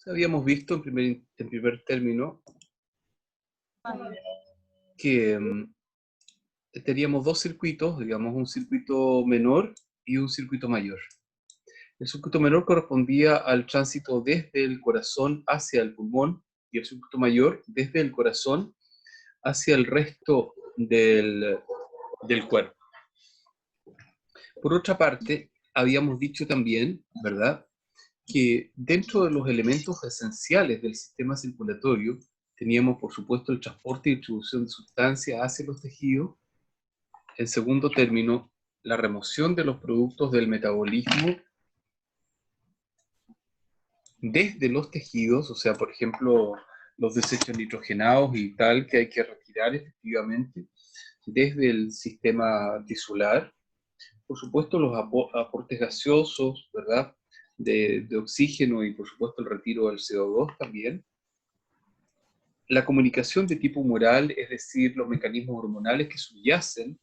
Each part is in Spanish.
Habíamos visto en primer término que teníamos dos circuitos, digamos un circuito menor y un circuito mayor. El circuito menor correspondía al tránsito desde el corazón hacia el pulmón y el circuito mayor desde el corazón hacia el resto del cuerpo. Por otra parte, habíamos dicho también, ¿verdad?, que dentro de los elementos esenciales del sistema circulatorio teníamos, por supuesto, el transporte y distribución de sustancias hacia los tejidos. En segundo término, la remoción de los productos del metabolismo desde los tejidos, o sea, por ejemplo, los desechos nitrogenados y tal, que hay que retirar efectivamente desde el sistema tisular. Por supuesto, los aportes gaseosos, ¿verdad?, de oxígeno y, por supuesto, el retiro del CO2 también. La comunicación de tipo humoral, es decir, los mecanismos hormonales que subyacen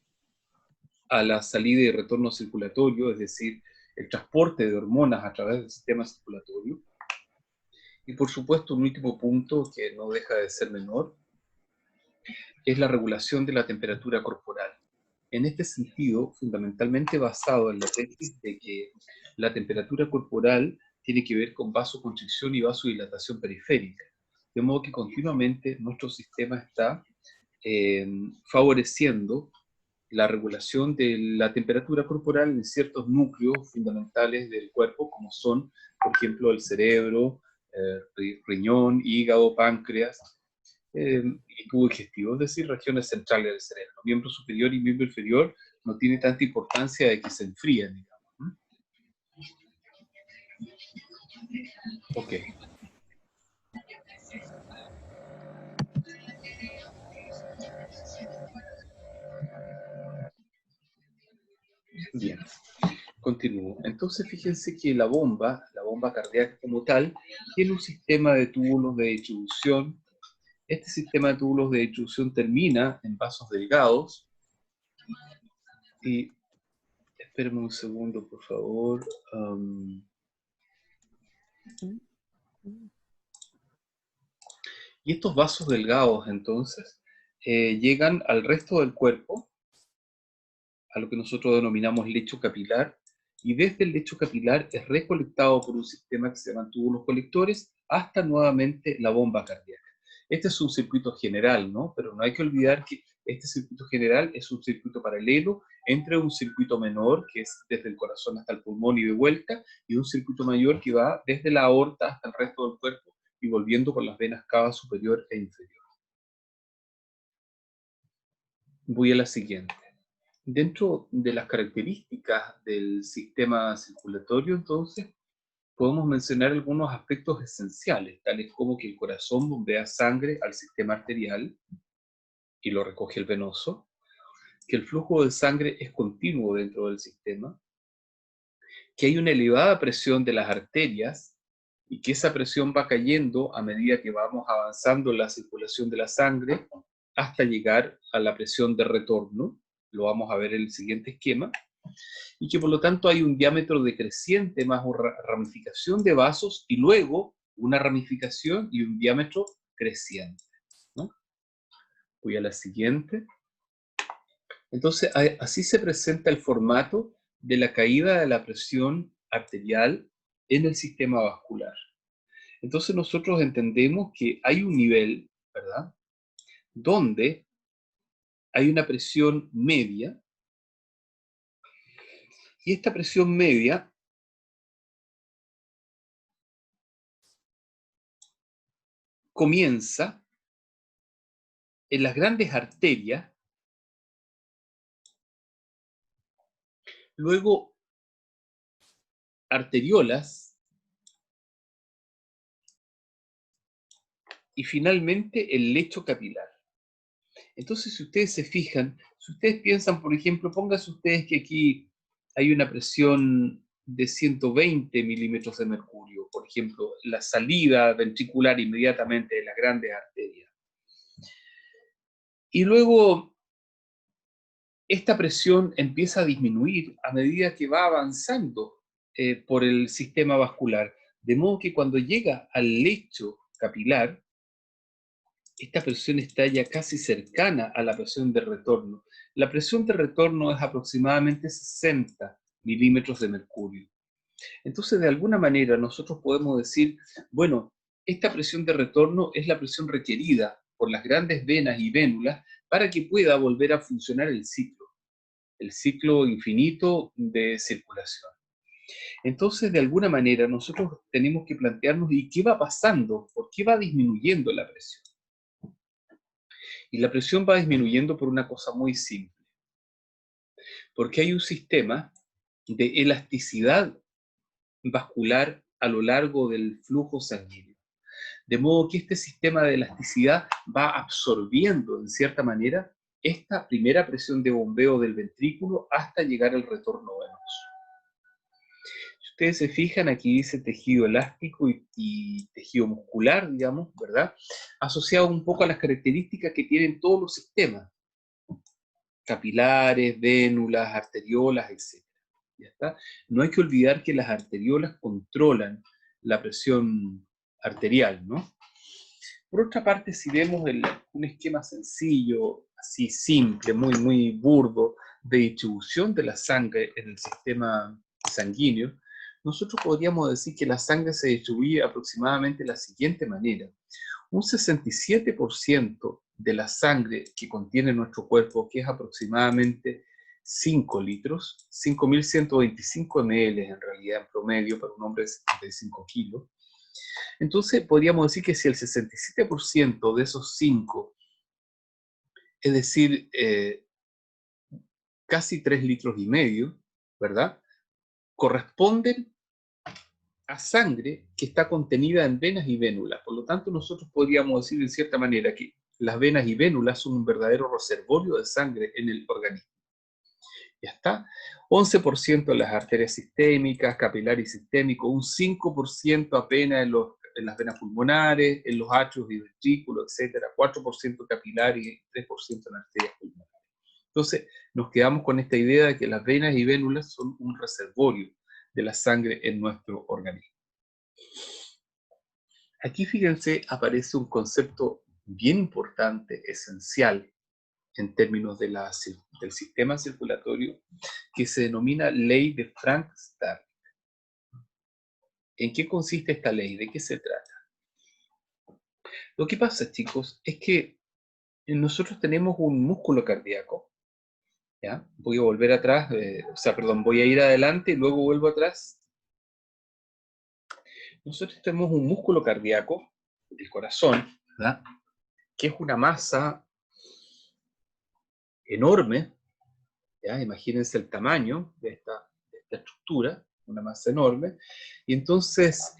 a la salida y retorno circulatorio, es decir, el transporte de hormonas a través del sistema circulatorio. Y por supuesto, un último punto que no deja de ser menor, es la regulación de la temperatura corporal. En este sentido, fundamentalmente basado en la tesis de que la temperatura corporal tiene que ver con vasoconstricción y vasodilatación periférica. De modo que continuamente nuestro sistema está favoreciendo la regulación de la temperatura corporal en ciertos núcleos fundamentales del cuerpo, como son, por ejemplo, el cerebro, riñón, hígado, páncreas, y tubo digestivo, es decir, regiones centrales del cerebro. Miembro superior y miembro inferior no tiene tanta importancia de que se enfríen, digamos. Ok. Bien, continúo. Entonces fíjense que la bomba cardíaca como tal, tiene un sistema de túbulos de distribución. Este sistema de túbulos de distribución termina en vasos delgados. Y espérenme un segundo, por favor. Y estos vasos delgados, entonces, llegan al resto del cuerpo, a lo que nosotros denominamos lecho capilar, y desde el lecho capilar es recolectado por un sistema que se llama túbulos colectores hasta nuevamente la bomba cardíaca. Este es un circuito general, ¿no? Pero no hay que olvidar que este circuito general es un circuito paralelo entre un circuito menor, que es desde el corazón hasta el pulmón y de vuelta, y un circuito mayor que va desde la aorta hasta el resto del cuerpo y volviendo con las venas cava superior e inferior. Voy a la siguiente. Dentro de las características del sistema circulatorio, entonces, podemos mencionar algunos aspectos esenciales, tales como que el corazón bombea sangre al sistema arterial y lo recoge el venoso, que el flujo de sangre es continuo dentro del sistema, que hay una elevada presión de las arterias y que esa presión va cayendo a medida que vamos avanzando en la circulación de la sangre hasta llegar a la presión de retorno, lo vamos a ver en el siguiente esquema, y que por lo tanto hay un diámetro decreciente más ramificación de vasos y luego una ramificación y un diámetro creciente, ¿no? Voy a la siguiente. Entonces, así se presenta el formato de la caída de la presión arterial en el sistema vascular. Entonces nosotros entendemos que hay un nivel, ¿verdad?, donde hay una presión media, y esta presión media comienza en las grandes arterias, luego arteriolas, y finalmente el lecho capilar. Entonces, si ustedes se fijan, si ustedes piensan, por ejemplo, pónganse ustedes que aquí hay una presión de 120 milímetros de mercurio, por ejemplo, la salida ventricular inmediatamente de las grandes arterias. Y luego esta presión empieza a disminuir a medida que va avanzando por el sistema vascular, De modo que cuando llega al lecho capilar, esta presión está ya casi cercana a la presión de retorno. La presión de retorno es aproximadamente 60 milímetros de mercurio. Entonces, de alguna manera, nosotros podemos decir, bueno, esta presión de retorno es la presión requerida por las grandes venas y vénulas para que pueda volver a funcionar el ciclo infinito de circulación. Entonces, de alguna manera, nosotros tenemos que plantearnos, ¿y qué va pasando? ¿Por qué va disminuyendo la presión? Y la presión va disminuyendo por una cosa muy simple, porque hay un sistema de elasticidad vascular a lo largo del flujo sanguíneo. De modo que este sistema de elasticidad va absorbiendo, en cierta manera, esta primera presión de bombeo del ventrículo hasta llegar al retorno venoso. Si ustedes se fijan, aquí dice tejido elástico y tejido muscular, digamos, ¿verdad? Asociado un poco a las características que tienen todos los sistemas, capilares, vénulas, arteriolas, etc. ¿Ya está? No hay que olvidar que las arteriolas controlan la presión arterial, ¿no? Por otra parte, si vemos un esquema sencillo, así simple, muy burdo, de distribución de la sangre en el sistema sanguíneo, nosotros podríamos decir que la sangre se distribuye aproximadamente de la siguiente manera. Un 67% de la sangre que contiene nuestro cuerpo, que es aproximadamente 5 litros, 5.125 ml en realidad en promedio para un hombre de 75 kilos. Entonces podríamos decir que si el 67% de esos 5, es decir, casi 3 litros y medio, ¿verdad?, corresponden a sangre que está contenida en venas y vénulas. Por lo tanto, nosotros podríamos decir de cierta manera que las venas y vénulas son un verdadero reservorio de sangre en el organismo. Ya está. 11% en las arterias sistémicas, capilares y sistémicos, un 5% apenas en las venas pulmonares, en los atrios y ventrículos, etc. 4% capilar y 3% en arterias pulmonares. Entonces, nos quedamos con esta idea de que las venas y vénulas son un reservorio de la sangre en nuestro organismo. Aquí, fíjense, aparece un concepto bien importante, esencial, en términos del sistema circulatorio, que se denomina ley de Frank-Starling. ¿En qué consiste esta ley? ¿De qué se trata? Lo que pasa, chicos, es que nosotros tenemos un músculo cardíaco, ¿ya? Voy a volver atrás, voy a ir adelante y luego vuelvo atrás. Nosotros tenemos un músculo cardíaco, el corazón, ¿verdad?, que es una masa enorme, ¿ya? Imagínense el tamaño de esta estructura, una masa enorme, y entonces,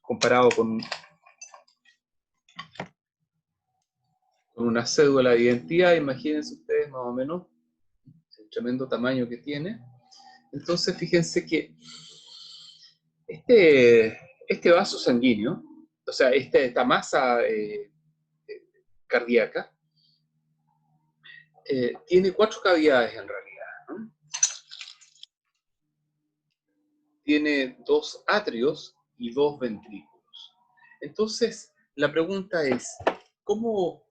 comparado con una cédula de identidad, imagínense ustedes más o menos el tremendo tamaño que tiene. Entonces, fíjense que este vaso sanguíneo, o sea, esta masa cardíaca, tiene 4 cavidades en realidad, ¿no? Tiene 2 atrios y 2 ventrículos. Entonces, la pregunta es, ¿cómo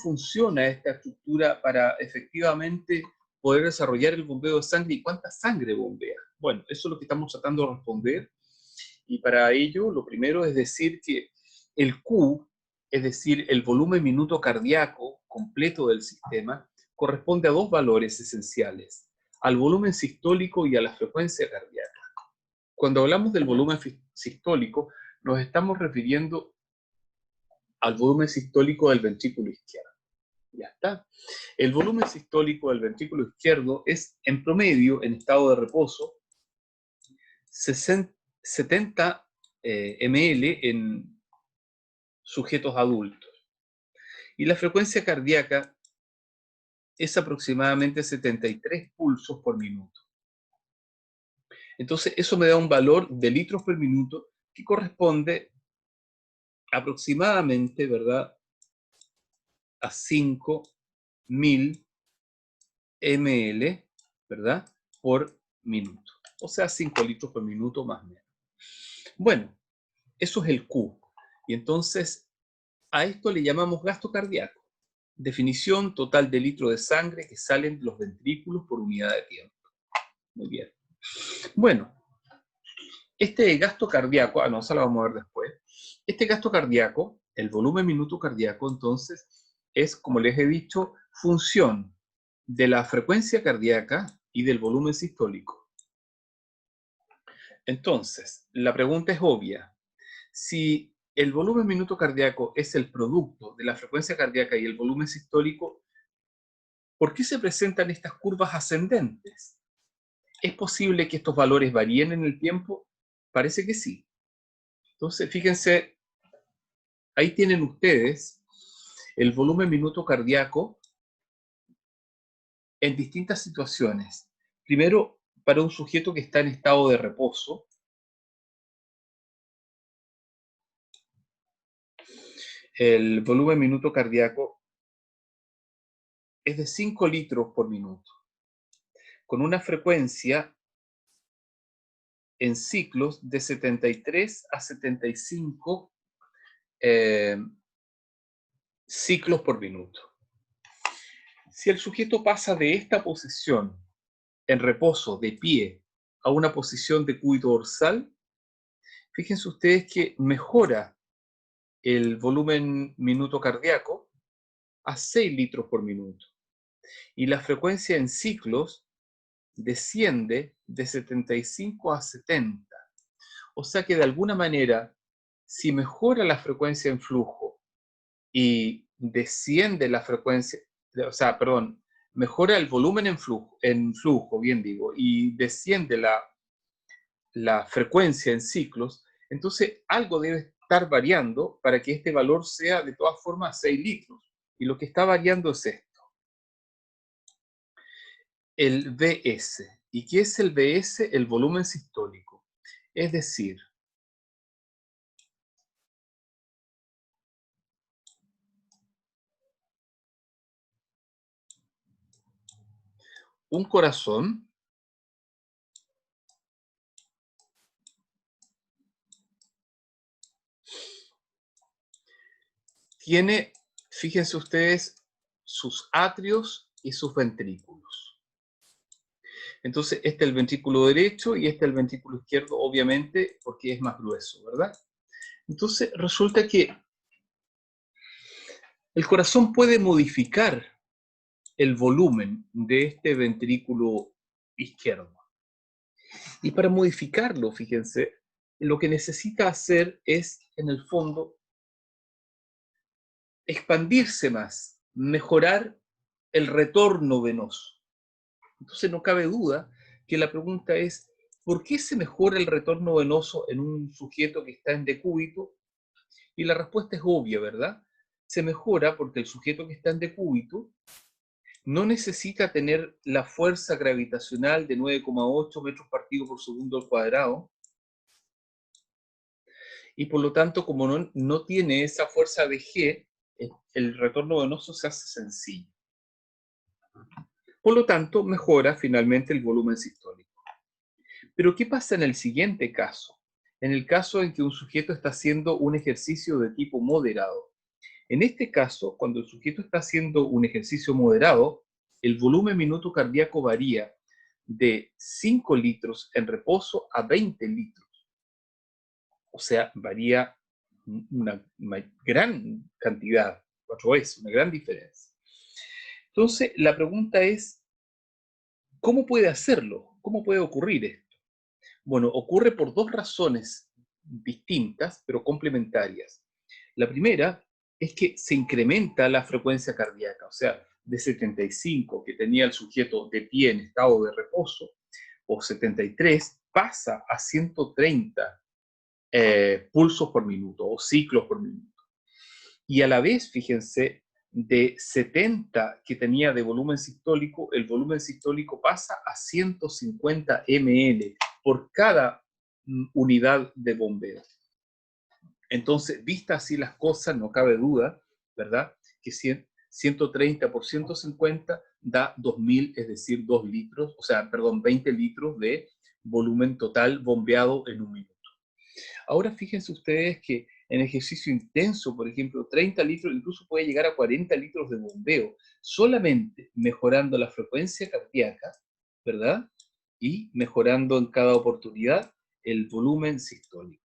funciona esta estructura para efectivamente poder desarrollar el bombeo de sangre y cuánta sangre bombea? Bueno, eso es lo que estamos tratando de responder, y para ello lo primero es decir que el Q, es decir, el volumen minuto cardíaco completo del sistema, corresponde a 2 valores esenciales, al volumen sistólico y a la frecuencia cardíaca. Cuando hablamos del volumen sistólico, nos estamos refiriendo al volumen sistólico del ventrículo izquierdo. Ya está. El volumen sistólico del ventrículo izquierdo es, en promedio, en estado de reposo, 70 ml en sujetos adultos. Y la frecuencia cardíaca es aproximadamente 73 pulsos por minuto. Entonces, eso me da un valor de litros por minuto que corresponde aproximadamente, ¿verdad?, a 5.000 ml, ¿verdad?, por minuto. O sea, 5 litros por minuto más o menos. Bueno, eso es el Q. Y entonces a esto le llamamos gasto cardíaco. Definición: total de litros de sangre que salen de los ventrículos por unidad de tiempo. Muy bien. Bueno, este gasto cardíaco, no, esa la vamos a ver después. Este gasto cardíaco, el volumen minuto cardíaco, entonces, es, como les he dicho, función de la frecuencia cardíaca y del volumen sistólico. Entonces, la pregunta es obvia. Si el volumen minuto cardíaco es el producto de la frecuencia cardíaca y el volumen sistólico, ¿por qué se presentan estas curvas ascendentes? ¿Es posible que estos valores varíen en el tiempo? Parece que sí. Entonces, fíjense, ahí tienen ustedes el volumen minuto cardíaco en distintas situaciones. Primero, para un sujeto que está en estado de reposo, el volumen minuto cardíaco es de 5 litros por minuto, con una frecuencia en ciclos de 73 a 75 ciclos por minuto. Si el sujeto pasa de esta posición en reposo, de pie, a una posición de cúbito dorsal, fíjense ustedes que mejora el volumen minuto cardíaco a 6 litros por minuto. Y la frecuencia en ciclos desciende de 75 a 70. O sea que de alguna manera, si mejora la frecuencia en flujo y desciende la frecuencia, o sea, perdón, mejora el volumen en flujo, bien digo, y desciende la frecuencia en ciclos, entonces algo debe estar variando para que este valor sea de todas formas 6 litros. Y lo que está variando es esto, el Vs. ¿Y qué es el Vs? El volumen sistólico. Es decir, un corazón tiene, fíjense ustedes, sus atrios y sus ventrículos. Entonces, este es el ventrículo derecho y este es el ventrículo izquierdo, obviamente, porque es más grueso, ¿verdad? Entonces, resulta que el corazón puede modificar el volumen de este ventrículo izquierdo. Y para modificarlo, fíjense, lo que necesita hacer es, en el fondo, expandirse más, mejorar el retorno venoso. Entonces no cabe duda que la pregunta es, ¿por qué se mejora el retorno venoso en un sujeto que está en decúbito? Y la respuesta es obvia, ¿verdad? Se mejora porque el sujeto que está en decúbito no necesita tener la fuerza gravitacional de 9,8 metros partido por segundo al cuadrado, y por lo tanto, como no tiene esa fuerza de G, el retorno venoso se hace sencillo. Por lo tanto, mejora finalmente el volumen sistólico. Pero ¿qué pasa en el siguiente caso? En el caso en que un sujeto está haciendo un ejercicio de tipo moderado. En este caso, cuando el sujeto está haciendo un ejercicio moderado, el volumen minuto cardíaco varía de 5 litros en reposo a 20 litros. O sea, varía una gran cantidad, 4 veces, una gran diferencia. Entonces, la pregunta es, ¿cómo puede hacerlo? ¿Cómo puede ocurrir esto? Bueno, ocurre por dos razones distintas, pero complementarias. La primera es que se incrementa la frecuencia cardíaca, o sea, de 75 que tenía el sujeto de pie en estado de reposo, o 73, pasa a 130 pulsos por minuto o ciclos por minuto. Y a la vez, fíjense, de 70 que tenía de volumen sistólico, el volumen sistólico pasa a 150 ml por cada unidad de bombeo. Entonces, vistas así las cosas, no cabe duda, ¿verdad? Que 130 por 150 da 2000, es decir, 2 litros, o sea, perdón, 20 litros de volumen total bombeado en un minuto. Ahora fíjense ustedes que en ejercicio intenso, por ejemplo, 30 litros, incluso puede llegar a 40 litros de bombeo, solamente mejorando la frecuencia cardíaca, ¿verdad? Y mejorando en cada oportunidad el volumen sistólico.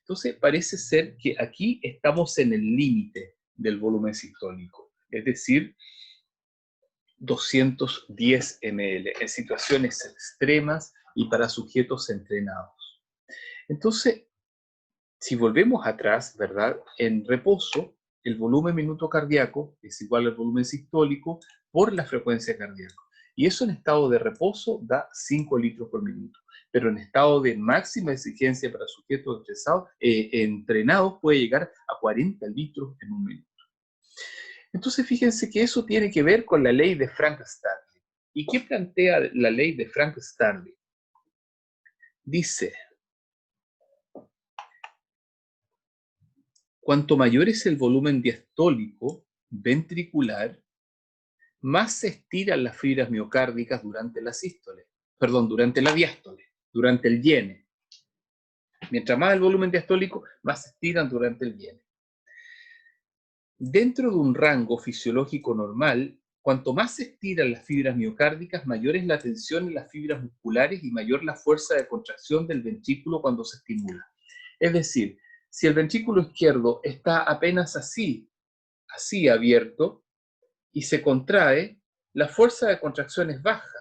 Entonces, parece ser que aquí estamos en el límite del volumen sistólico, es decir, 210 ml en situaciones extremas y para sujetos entrenados. Entonces, si volvemos atrás, ¿verdad? En reposo, el volumen minuto cardíaco es igual al volumen sistólico por la frecuencia cardíaca. Y eso en estado de reposo da 5 litros por minuto. Pero en estado de máxima exigencia para sujetos entrenados puede llegar a 40 litros en un minuto. Entonces fíjense que eso tiene que ver con la ley de Frank-Starling. ¿Y qué plantea la ley de Frank-Starling? Dice, cuanto mayor es el volumen diastólico ventricular, más se estiran las fibras miocárdicas durante la sístole, durante la diástole, durante el llene. Mientras más el volumen diastólico, más se estiran durante el llene. Dentro de un rango fisiológico normal, cuanto más se estiran las fibras miocárdicas, mayor es la tensión en las fibras musculares y mayor la fuerza de contracción del ventrículo cuando se estimula. Es decir, si el ventrículo izquierdo está apenas así abierto, y se contrae, la fuerza de contracción es baja.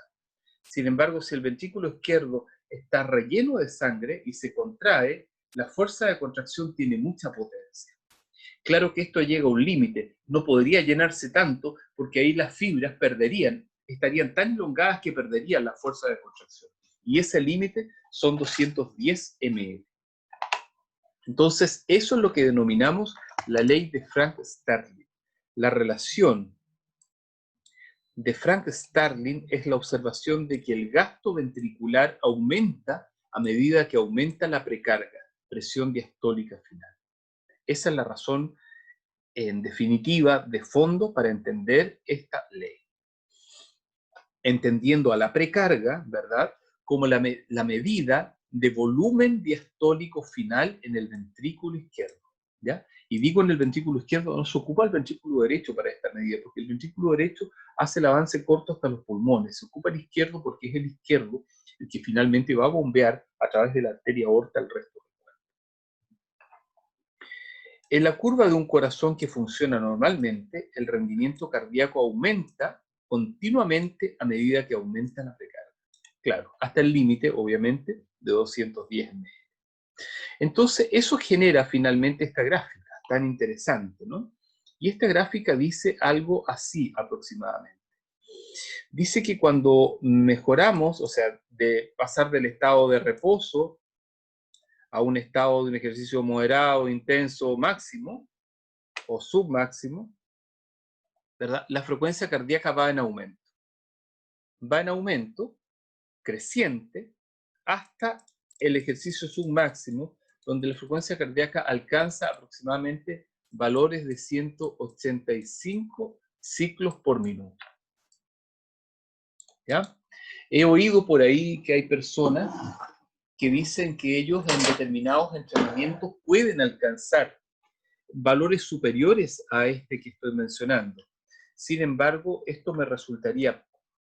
Sin embargo, si el ventrículo izquierdo está relleno de sangre y se contrae, la fuerza de contracción tiene mucha potencia. Claro que esto llega a un límite, no podría llenarse tanto porque ahí las fibras estarían tan elongadas que perderían la fuerza de contracción. Y ese límite son 210 ml. Entonces, eso es lo que denominamos la ley de Frank-Starling. La relación de Frank-Starling es la observación de que el gasto ventricular aumenta a medida que aumenta la precarga, presión diastólica final. Esa es la razón, en definitiva, de fondo para entender esta ley. Entendiendo a la precarga, ¿verdad?, como la medida de volumen diastólico final en el ventrículo izquierdo, ¿ya? Y digo en el ventrículo izquierdo, no se ocupa el ventrículo derecho para esta medida, porque el ventrículo derecho hace el avance corto hasta los pulmones. Se ocupa el izquierdo porque es el izquierdo el que finalmente va a bombear a través de la arteria aorta al resto del cuerpo. En la curva de un corazón que funciona normalmente, el rendimiento cardíaco aumenta continuamente a medida que aumenta la precarga. Claro, hasta el límite, obviamente, de 210 ml. Entonces, eso genera finalmente esta gráfica tan interesante, ¿no? Y esta gráfica dice algo así aproximadamente. Dice que cuando mejoramos, o sea, de pasar del estado de reposo a un estado de un ejercicio moderado, intenso, máximo o submáximo, ¿verdad? La frecuencia cardíaca va en aumento. Va en aumento, creciente, hasta el ejercicio submáximo, donde la frecuencia cardíaca alcanza aproximadamente valores de 185 ciclos por minuto. ¿Ya? He oído por ahí que hay personas que dicen que ellos en determinados entrenamientos pueden alcanzar valores superiores a este que estoy mencionando. Sin embargo, esto me resultaría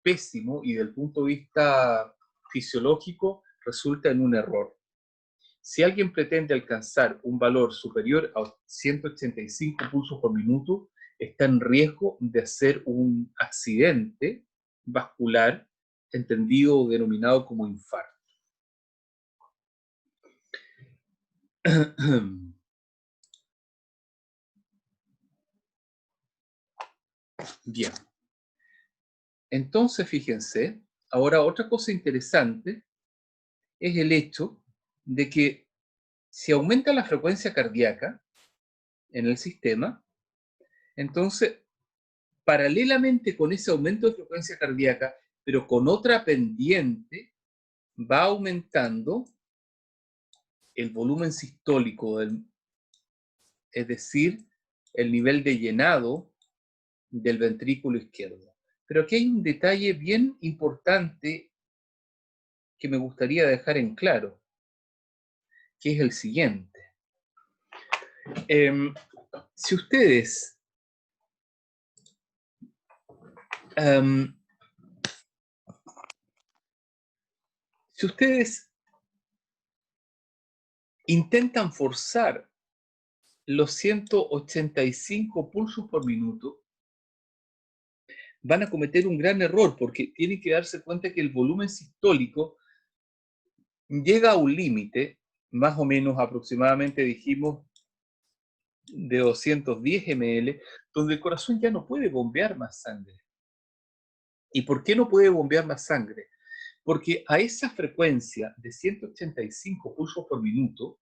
pésimo y del punto de vista fisiológico resulta en un error. Si alguien pretende alcanzar un valor superior a 185 pulsos por minuto, está en riesgo de hacer un accidente vascular, entendido o denominado como infarto. Bien. Entonces, fíjense, ahora otra cosa interesante es el hecho de que si aumenta la frecuencia cardíaca en el sistema, entonces, paralelamente con ese aumento de frecuencia cardíaca, pero con otra pendiente, va aumentando el volumen sistólico, es decir, el nivel de llenado del ventrículo izquierdo. Pero aquí hay un detalle bien importante que me gustaría dejar en claro. que es el siguiente. Si ustedes intentan forzar los 185 pulsos por minuto, van a cometer un gran error, porque tienen que darse cuenta que el volumen sistólico llega a un límite, más o menos aproximadamente dijimos de 210 ml, donde el corazón ya no puede bombear más sangre. ¿Y por qué no puede bombear más sangre? Porque a esa frecuencia de 185 pulsos por minuto,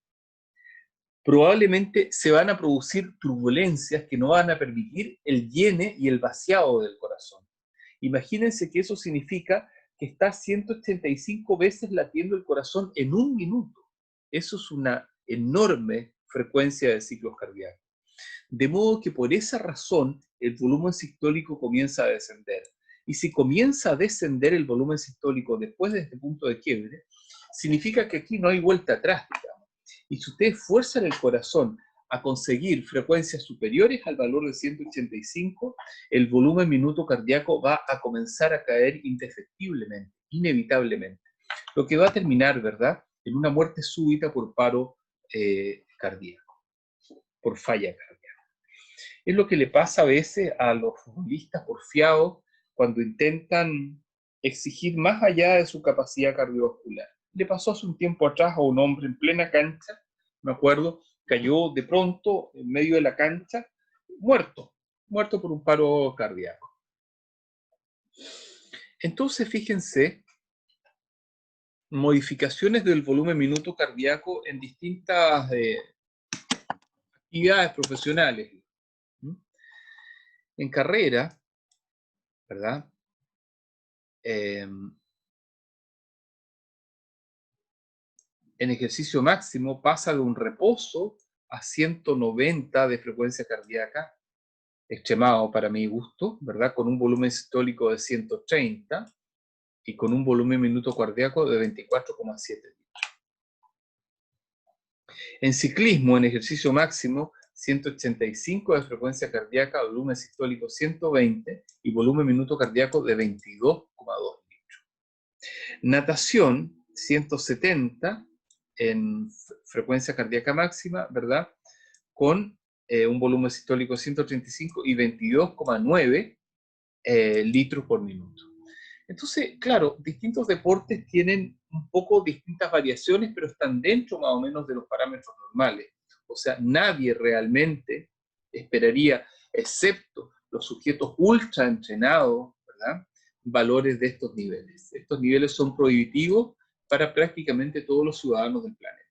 probablemente se van a producir turbulencias que no van a permitir el llene y el vaciado del corazón. Imagínense que eso significa que está 185 veces latiendo el corazón en un minuto. Eso es una enorme frecuencia de ciclos cardíacos. De modo que por esa razón el volumen sistólico comienza a descender. Y si comienza a descender el volumen sistólico después de este punto de quiebre, significa que aquí no hay vuelta atrás, digamos. Y si ustedes fuerzan el corazón a conseguir frecuencias superiores al valor de 185, el volumen minuto cardíaco va a comenzar a caer indefectiblemente, inevitablemente. Lo que va a terminar, ¿verdad?, en una muerte súbita por paro cardíaco, por falla cardíaca. Es lo que le pasa a veces a los futbolistas porfiados cuando intentan exigir más allá de su capacidad cardiovascular. Le pasó hace un tiempo atrás a un hombre en plena cancha, me acuerdo, cayó de pronto en medio de la cancha, muerto por un paro cardíaco. Entonces, fíjense, modificaciones del volumen minuto cardíaco en distintas actividades profesionales. En carrera, ¿verdad? En ejercicio máximo pasa de un reposo a 190 de frecuencia cardíaca, extremado para mi gusto, ¿verdad? Con un volumen sistólico de 130 y con un volumen minuto cardíaco de 24,7 litros. En ciclismo, en ejercicio máximo, 185 de frecuencia cardíaca, volumen sistólico 120 y volumen minuto cardíaco de 22,2 litros. Natación, 170 en frecuencia cardíaca máxima, ¿verdad? Con un volumen sistólico 135 y 22,9 litros por minuto. Entonces, claro, distintos deportes tienen un poco distintas variaciones, pero están dentro más o menos de los parámetros normales. O sea, nadie realmente esperaría, excepto los sujetos ultra entrenados, ¿verdad?, valores de estos niveles. Estos niveles son prohibitivos para prácticamente todos los ciudadanos del planeta.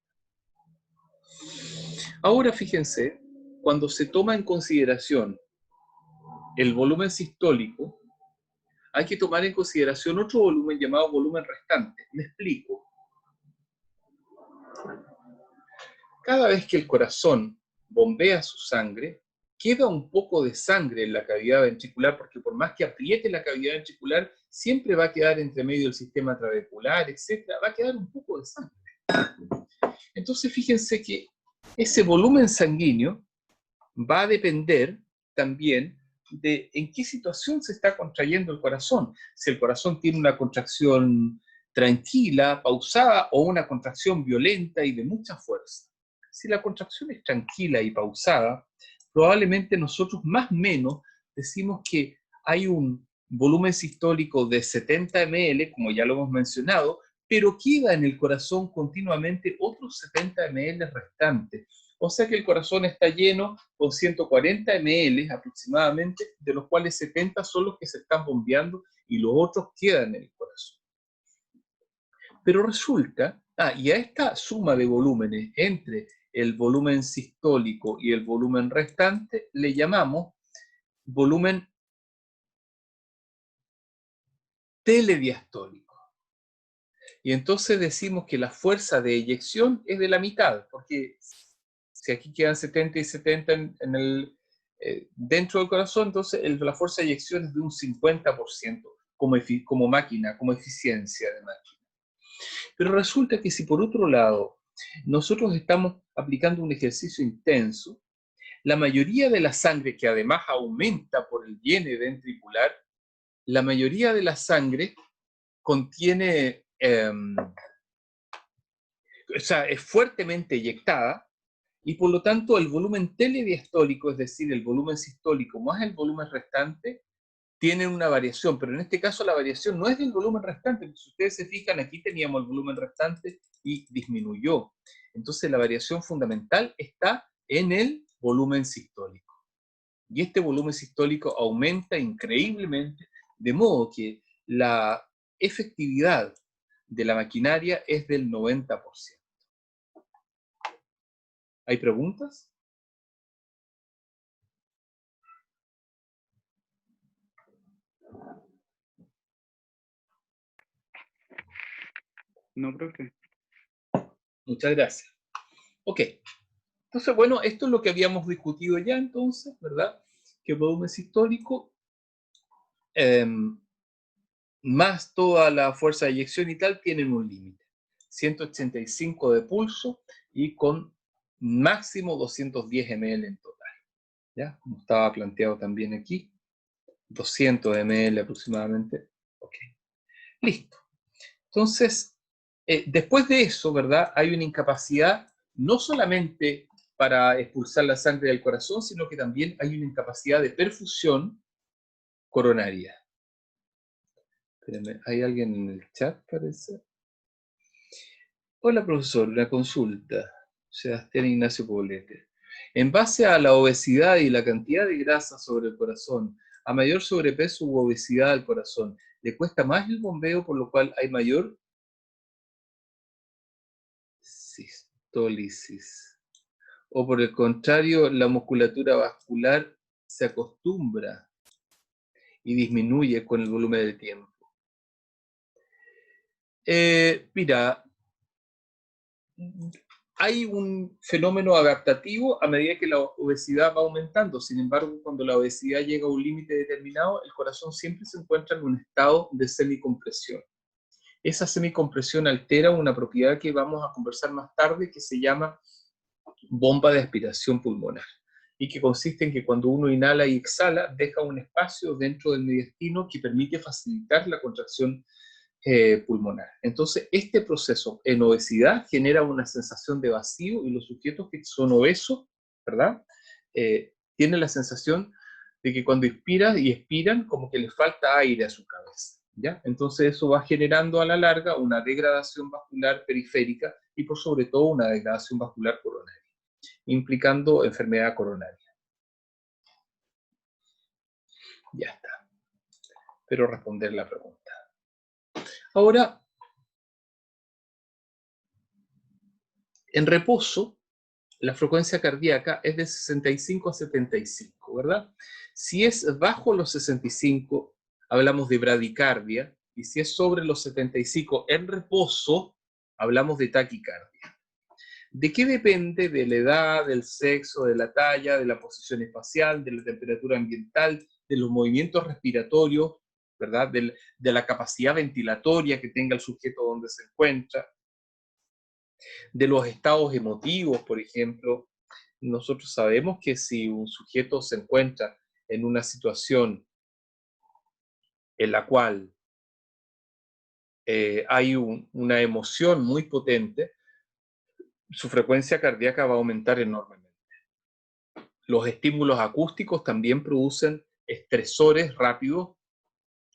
Ahora fíjense, cuando se toma en consideración el volumen sistólico, hay que tomar en consideración otro volumen llamado volumen restante. Me explico. Cada vez que el corazón bombea su sangre, queda un poco de sangre en la cavidad ventricular, porque por más que apriete la cavidad ventricular, siempre va a quedar entre medio del sistema trabecular, etc. Va a quedar un poco de sangre. Entonces, fíjense que ese volumen sanguíneo va a depender también de en qué situación se está contrayendo el corazón. Si el corazón tiene una contracción tranquila, pausada, o una contracción violenta y de mucha fuerza. Si la contracción es tranquila y pausada, probablemente nosotros más o menos decimos que hay un volumen sistólico de 70 ml, como ya lo hemos mencionado, pero queda en el corazón continuamente otros 70 ml restantes. O sea que el corazón está lleno con 140 ml aproximadamente, de los cuales 70 son los que se están bombeando y los otros quedan en el corazón. Pero resulta, y a esta suma de volúmenes entre el volumen sistólico y el volumen restante le llamamos volumen telediastólico. Y entonces decimos que la fuerza de eyección es de la mitad, porque si aquí quedan 70 y 70 dentro del corazón, entonces la fuerza de eyección es de un 50% como máquina, como eficiencia de máquina. Pero resulta que si por otro lado nosotros estamos aplicando un ejercicio intenso. La mayoría de la sangre, que además aumenta por el viene ventricular, la mayoría de la sangre contiene, o sea, es fuertemente eyectada, y por lo tanto el volumen telediastólico, es decir, el volumen sistólico más el volumen restante, tienen una variación, pero en este caso la variación no es del volumen restante, porque si ustedes se fijan, aquí teníamos el volumen restante y disminuyó. Entonces la variación fundamental está en el volumen sistólico. Y este volumen sistólico aumenta increíblemente, de modo que la efectividad de la maquinaria es del 90%. ¿Hay preguntas? No, profe. Muchas gracias. Ok. Entonces, bueno, esto es lo que habíamos discutido ya entonces, ¿verdad? Que el volumen sistólico, más toda la fuerza de eyección y tal, tienen un límite. 185 de pulso y con máximo 210 ml en total. ¿Ya? Como estaba planteado también aquí. 200 ml aproximadamente. Ok. Listo. Entonces, después de eso, ¿verdad? Hay una incapacidad no solamente para expulsar la sangre del corazón, sino que también hay una incapacidad de perfusión coronaria. Espérenme, ¿hay alguien en el chat, parece? Hola, profesor, una consulta. Sebastián Ignacio Poblete. En base a la obesidad y la cantidad de grasa sobre el corazón, a mayor sobrepeso u obesidad al corazón, ¿le cuesta más el bombeo, por lo cual hay mayor sistólisis? ¿O por el contrario, la musculatura vascular se acostumbra y disminuye con el volumen del tiempo? Mira, hay un fenómeno adaptativo a medida que la obesidad va aumentando. Sin embargo, cuando la obesidad llega a un límite determinado, el corazón siempre se encuentra en un estado de semicompresión. Esa semicompresión altera una propiedad que vamos a conversar más tarde, que se llama bomba de aspiración pulmonar, y que consiste en que cuando uno inhala y exhala, deja un espacio dentro del mediastino que permite facilitar la contracción pulmonar. Entonces, este proceso en obesidad genera una sensación de vacío, y los sujetos que son obesos, ¿verdad? Tienen la sensación de que cuando inspiran y expiran, como que les falta aire a su cabeza, ¿ya? Entonces eso va generando a la larga una degradación vascular periférica y por sobre todo una degradación vascular coronaria, implicando enfermedad coronaria. Ya está. Espero responder la pregunta. Ahora, en reposo, la frecuencia cardíaca es de 65 a 75, ¿verdad? Si es bajo los 65, hablamos de bradicardia, y si es sobre los 75 en reposo, hablamos de taquicardia. ¿De qué depende? De la edad, del sexo, de la talla, de la posición espacial, de la temperatura ambiental, de los movimientos respiratorios, ¿verdad? De la capacidad ventilatoria que tenga el sujeto donde se encuentra, de los estados emotivos, por ejemplo. Nosotros sabemos que si un sujeto se encuentra en una situación en la cual hay una emoción muy potente, su frecuencia cardíaca va a aumentar enormemente. Los estímulos acústicos también producen estresores rápidos,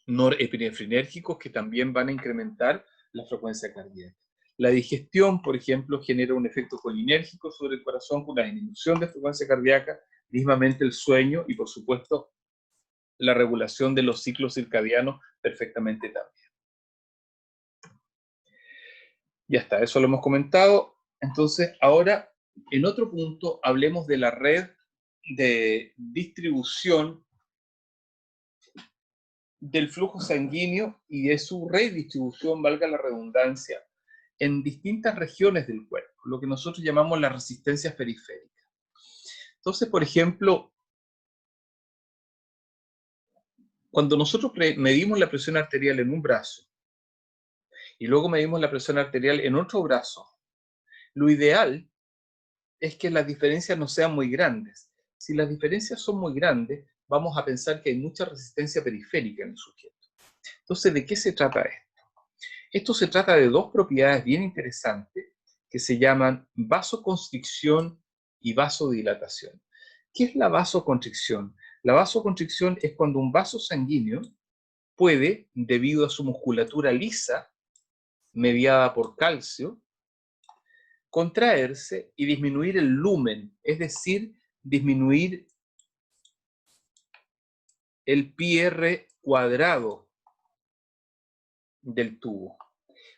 norepinefrinérgicos, que también van a incrementar la frecuencia cardíaca. La digestión, por ejemplo, genera un efecto colinérgico sobre el corazón con una disminución de frecuencia cardíaca, mismamente el sueño y, por supuesto, la regulación de los ciclos circadianos perfectamente también. Ya está, eso lo hemos comentado. Entonces, ahora, en otro punto, hablemos de la red de distribución del flujo sanguíneo y de su redistribución, valga la redundancia, en distintas regiones del cuerpo, lo que nosotros llamamos las resistencias periféricas. Entonces, por ejemplo, cuando nosotros medimos la presión arterial en un brazo y luego medimos la presión arterial en otro brazo, Lo ideal es que las diferencias no sean muy grandes. Si las diferencias son muy grandes, vamos a pensar que hay mucha resistencia periférica en el sujeto. Entonces, ¿de qué se trata esto? Esto se trata de dos propiedades bien interesantes que se llaman vasoconstricción y vasodilatación. ¿Qué es la vasoconstricción? La vasoconstricción es cuando un vaso sanguíneo puede, debido a su musculatura lisa, mediada por calcio, contraerse y disminuir el lumen, es decir, disminuir el PR cuadrado del tubo.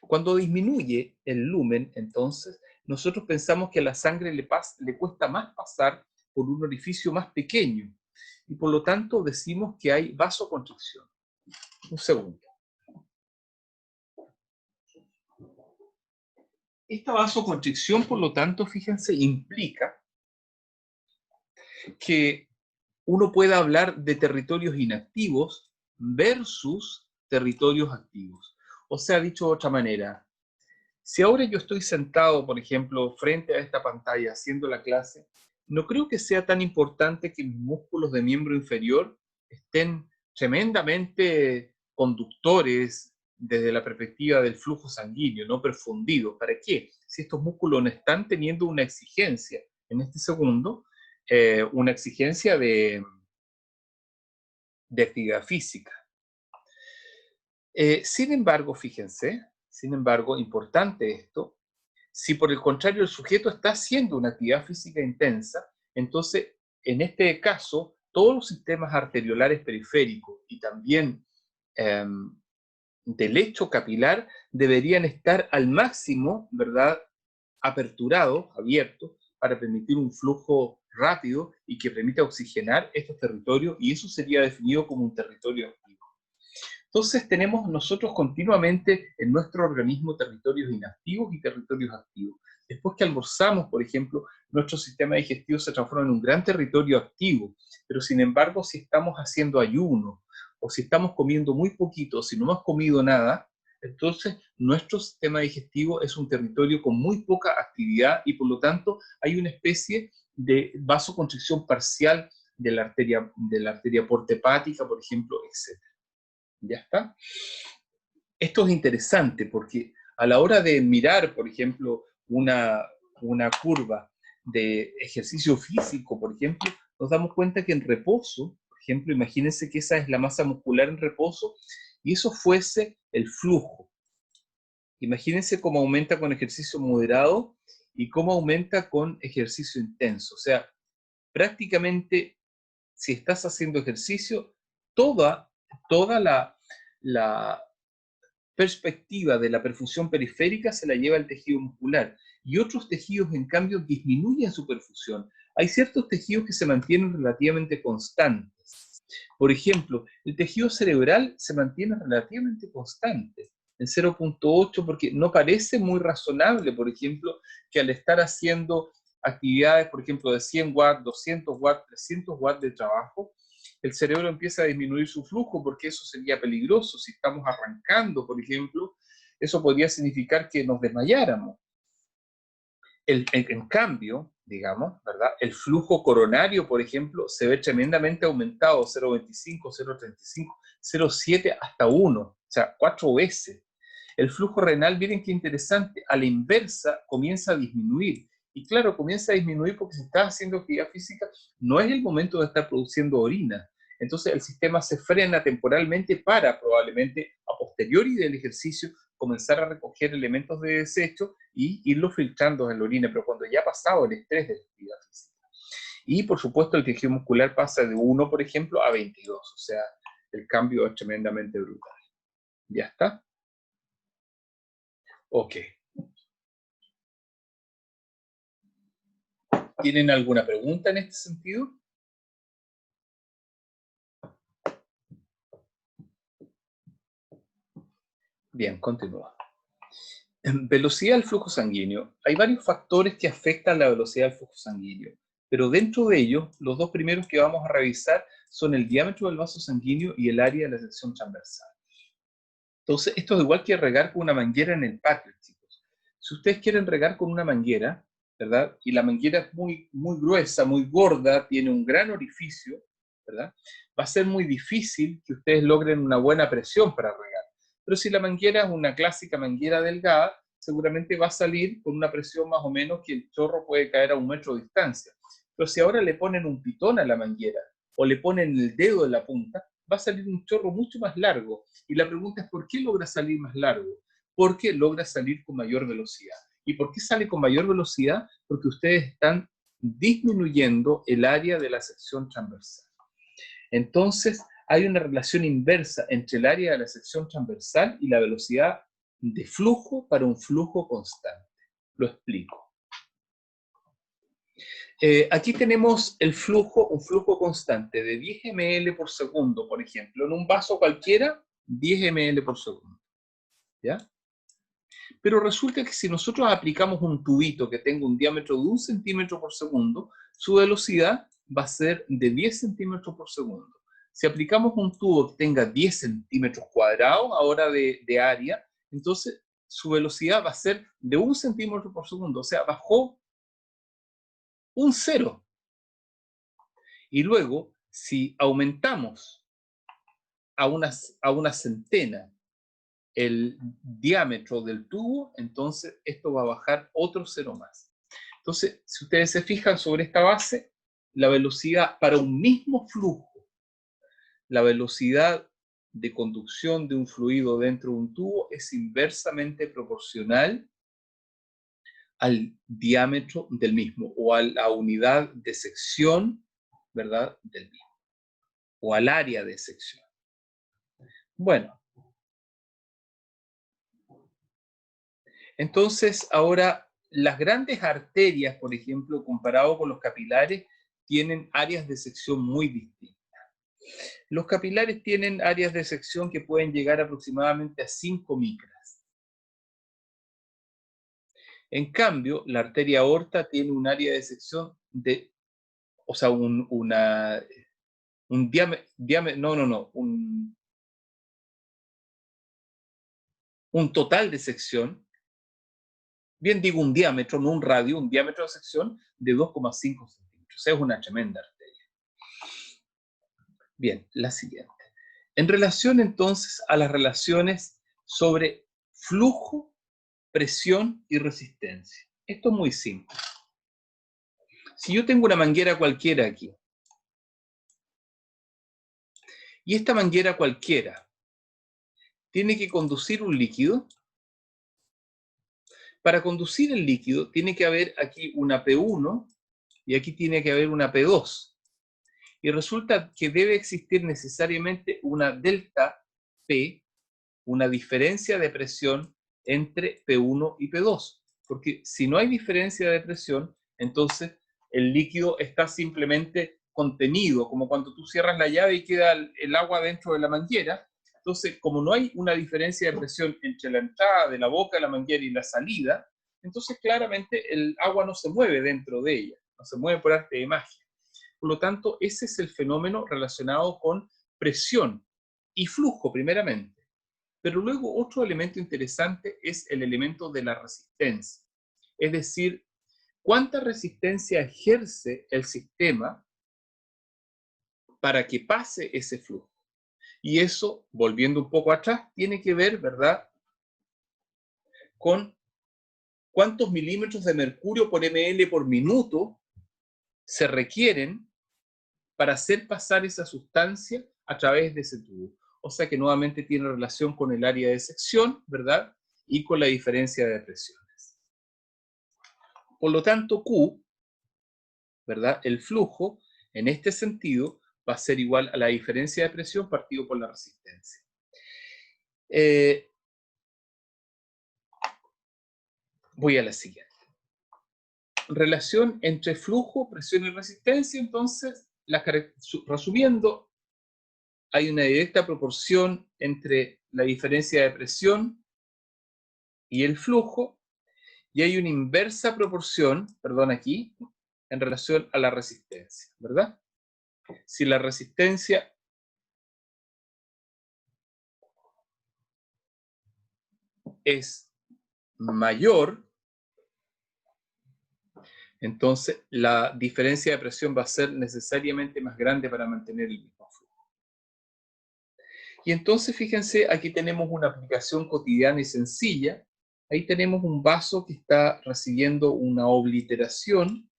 Cuando disminuye el lumen, entonces, nosotros pensamos que a la sangre le cuesta más pasar por un orificio más pequeño y por lo tanto decimos que hay vasoconstricción. Un segundo. Esta vasoconstricción, por lo tanto, fíjense, implica que uno pueda hablar de territorios inactivos versus territorios activos. O sea, dicho de otra manera, si ahora yo estoy sentado, por ejemplo, frente a esta pantalla haciendo la clase, no creo que sea tan importante que mis músculos de miembro inferior estén tremendamente conductores desde la perspectiva del flujo sanguíneo, no perfundidos. ¿Para qué? Si estos músculos no están teniendo una exigencia en este segundo, una exigencia de actividad física. Sin embargo, fíjense, importante esto, si por el contrario el sujeto está haciendo una actividad física intensa, entonces en este caso todos los sistemas arteriolares periféricos y también del lecho capilar deberían estar al máximo, ¿verdad?, aperturados, abiertos, para permitir un flujo rápido y que permita oxigenar estos territorios, y eso sería definido como un territorio activo. Entonces tenemos nosotros continuamente en nuestro organismo territorios inactivos y territorios activos. Después que almorzamos, por ejemplo, nuestro sistema digestivo se transforma en un gran territorio activo, pero sin embargo, si estamos haciendo ayuno, o si estamos comiendo muy poquito, o si no hemos comido nada, entonces nuestro sistema digestivo es un territorio con muy poca actividad y por lo tanto hay una especie de vasoconstricción parcial de la arteria porta-hepática, por ejemplo, etc. ¿Ya está? Esto es interesante porque a la hora de mirar, por ejemplo, una curva de ejercicio físico, por ejemplo, nos damos cuenta que en reposo, por ejemplo, imagínense que esa es la masa muscular en reposo y eso fuese el flujo. Imagínense cómo aumenta con ejercicio moderado y cómo aumenta con ejercicio intenso. O sea, prácticamente si estás haciendo ejercicio, toda la perspectiva de la perfusión periférica se la lleva el tejido muscular y otros tejidos, en cambio, disminuyen su perfusión. Hay ciertos tejidos que se mantienen relativamente constantes. Por ejemplo, el tejido cerebral se mantiene relativamente constante en 0,8 porque no parece muy razonable, por ejemplo, que al estar haciendo actividades, por ejemplo, de 100 watts, 200 watts, 300 watts de trabajo, el cerebro empieza a disminuir su flujo porque eso sería peligroso. Si estamos arrancando, por ejemplo, eso podría significar que nos desmayáramos. En cambio, digamos, ¿verdad?, el flujo coronario, por ejemplo, se ve tremendamente aumentado, 0,25, 0,35, 0,7 hasta 1, o sea, 4 veces. El flujo renal, miren qué interesante, a la inversa comienza a disminuir. Y claro, comienza a disminuir porque si estás haciendo actividad física, no es el momento de estar produciendo orina. Entonces el sistema se frena temporalmente para probablemente a posteriori del ejercicio comenzar a recoger elementos de desecho y irlos filtrando en la orina, pero cuando ya ha pasado el estrés de la actividad física. Y por supuesto el tejido muscular pasa de 1, por ejemplo, a 22, o sea, el cambio es tremendamente brutal. ¿Ya está? Ok. ¿Tienen alguna pregunta en este sentido? Bien, continúa. En velocidad del flujo sanguíneo. Hay varios factores que afectan la velocidad del flujo sanguíneo, pero dentro de ellos, los dos primeros que vamos a revisar son el diámetro del vaso sanguíneo y el área de la sección transversal. Entonces, esto es igual que regar con una manguera en el patio, chicos. Si ustedes quieren regar con una manguera, ¿verdad? Y la manguera es muy gruesa, muy gorda, tiene un gran orificio, ¿verdad? Va a ser muy difícil que ustedes logren una buena presión para regar. Pero si la manguera es una clásica manguera delgada, seguramente va a salir con una presión más o menos que el chorro puede caer a 1 metro de distancia. Pero si ahora le ponen un pitón a la manguera o le ponen el dedo en la punta, va a salir un chorro mucho más largo. Y la pregunta es, ¿por qué logra salir más largo? Porque logra salir con mayor velocidad. ¿Y por qué sale con mayor velocidad? Porque ustedes están disminuyendo el área de la sección transversal. Entonces, hay una relación inversa entre el área de la sección transversal y la velocidad de flujo para un flujo constante. Lo explico. Aquí tenemos el flujo, un flujo constante de 10 ml por segundo, por ejemplo. En un vaso cualquiera, 10 ml por segundo. ¿Ya? Pero resulta que si nosotros aplicamos un tubito que tenga un diámetro de 1 centímetro por segundo, su velocidad va a ser de 10 centímetros por segundo. Si aplicamos un tubo que tenga 10 centímetros cuadrados ahora de área, entonces su velocidad va a ser de 1 centímetro por segundo, o sea, bajó un cero. Y luego, si aumentamos a una centena el diámetro del tubo, entonces esto va a bajar otro cero más. Entonces, si ustedes se fijan sobre esta base, la velocidad para un mismo flujo, la velocidad de conducción de un fluido dentro de un tubo es inversamente proporcional al diámetro del mismo, o a la unidad de sección, ¿verdad?, del mismo, o al área de sección. Bueno, entonces ahora las grandes arterias, por ejemplo, comparado con los capilares, tienen áreas de sección muy distintas. Los capilares tienen áreas de sección que pueden llegar aproximadamente a 5 micras. En cambio, la arteria aorta tiene un área de sección de, o sea, un total de sección, bien digo un diámetro, no un radio, un diámetro de sección de 2,5 centímetros. O sea, es una tremenda arteria. Bien, la siguiente. En relación entonces a las relaciones sobre flujo, presión y resistencia. Esto es muy simple. Si yo tengo una manguera cualquiera aquí, y esta manguera cualquiera tiene que conducir un líquido, para conducir el líquido tiene que haber aquí una P1 y aquí tiene que haber una P2. Y resulta que debe existir necesariamente una delta P, una diferencia de presión entre P1 y P2. Porque si no hay diferencia de presión, entonces el líquido está simplemente contenido, como cuando tú cierras la llave y queda el agua dentro de la manguera. Entonces, como no hay una diferencia de presión entre la entrada de la boca de la manguera y la salida, entonces claramente el agua no se mueve dentro de ella, no se mueve por arte de magia. Por lo tanto, ese es el fenómeno relacionado con presión y flujo primeramente. Pero luego otro elemento interesante es el elemento de la resistencia. Es decir, cuánta resistencia ejerce el sistema para que pase ese flujo. Y eso, volviendo un poco atrás, tiene que ver, ¿verdad?, con cuántos milímetros de mercurio por ml por minuto se requieren para hacer pasar esa sustancia a través de ese tubo. O sea que nuevamente tiene relación con el área de sección, ¿verdad?, y con la diferencia de presiones. Por lo tanto, Q, ¿verdad?, el flujo, en este sentido, va a ser igual a la diferencia de presión partido por la resistencia. Voy a la siguiente. Relación entre flujo, presión y resistencia, entonces, resumiendo, hay una directa proporción entre la diferencia de presión y el flujo, y hay una inversa proporción, perdón, aquí, en relación a la resistencia, ¿verdad? Si la resistencia es mayor Entonces, la diferencia de presión va a ser necesariamente más grande para mantener el mismo flujo. Y entonces, fíjense, aquí tenemos una aplicación cotidiana y sencilla. Ahí tenemos un vaso que está recibiendo una obliteración,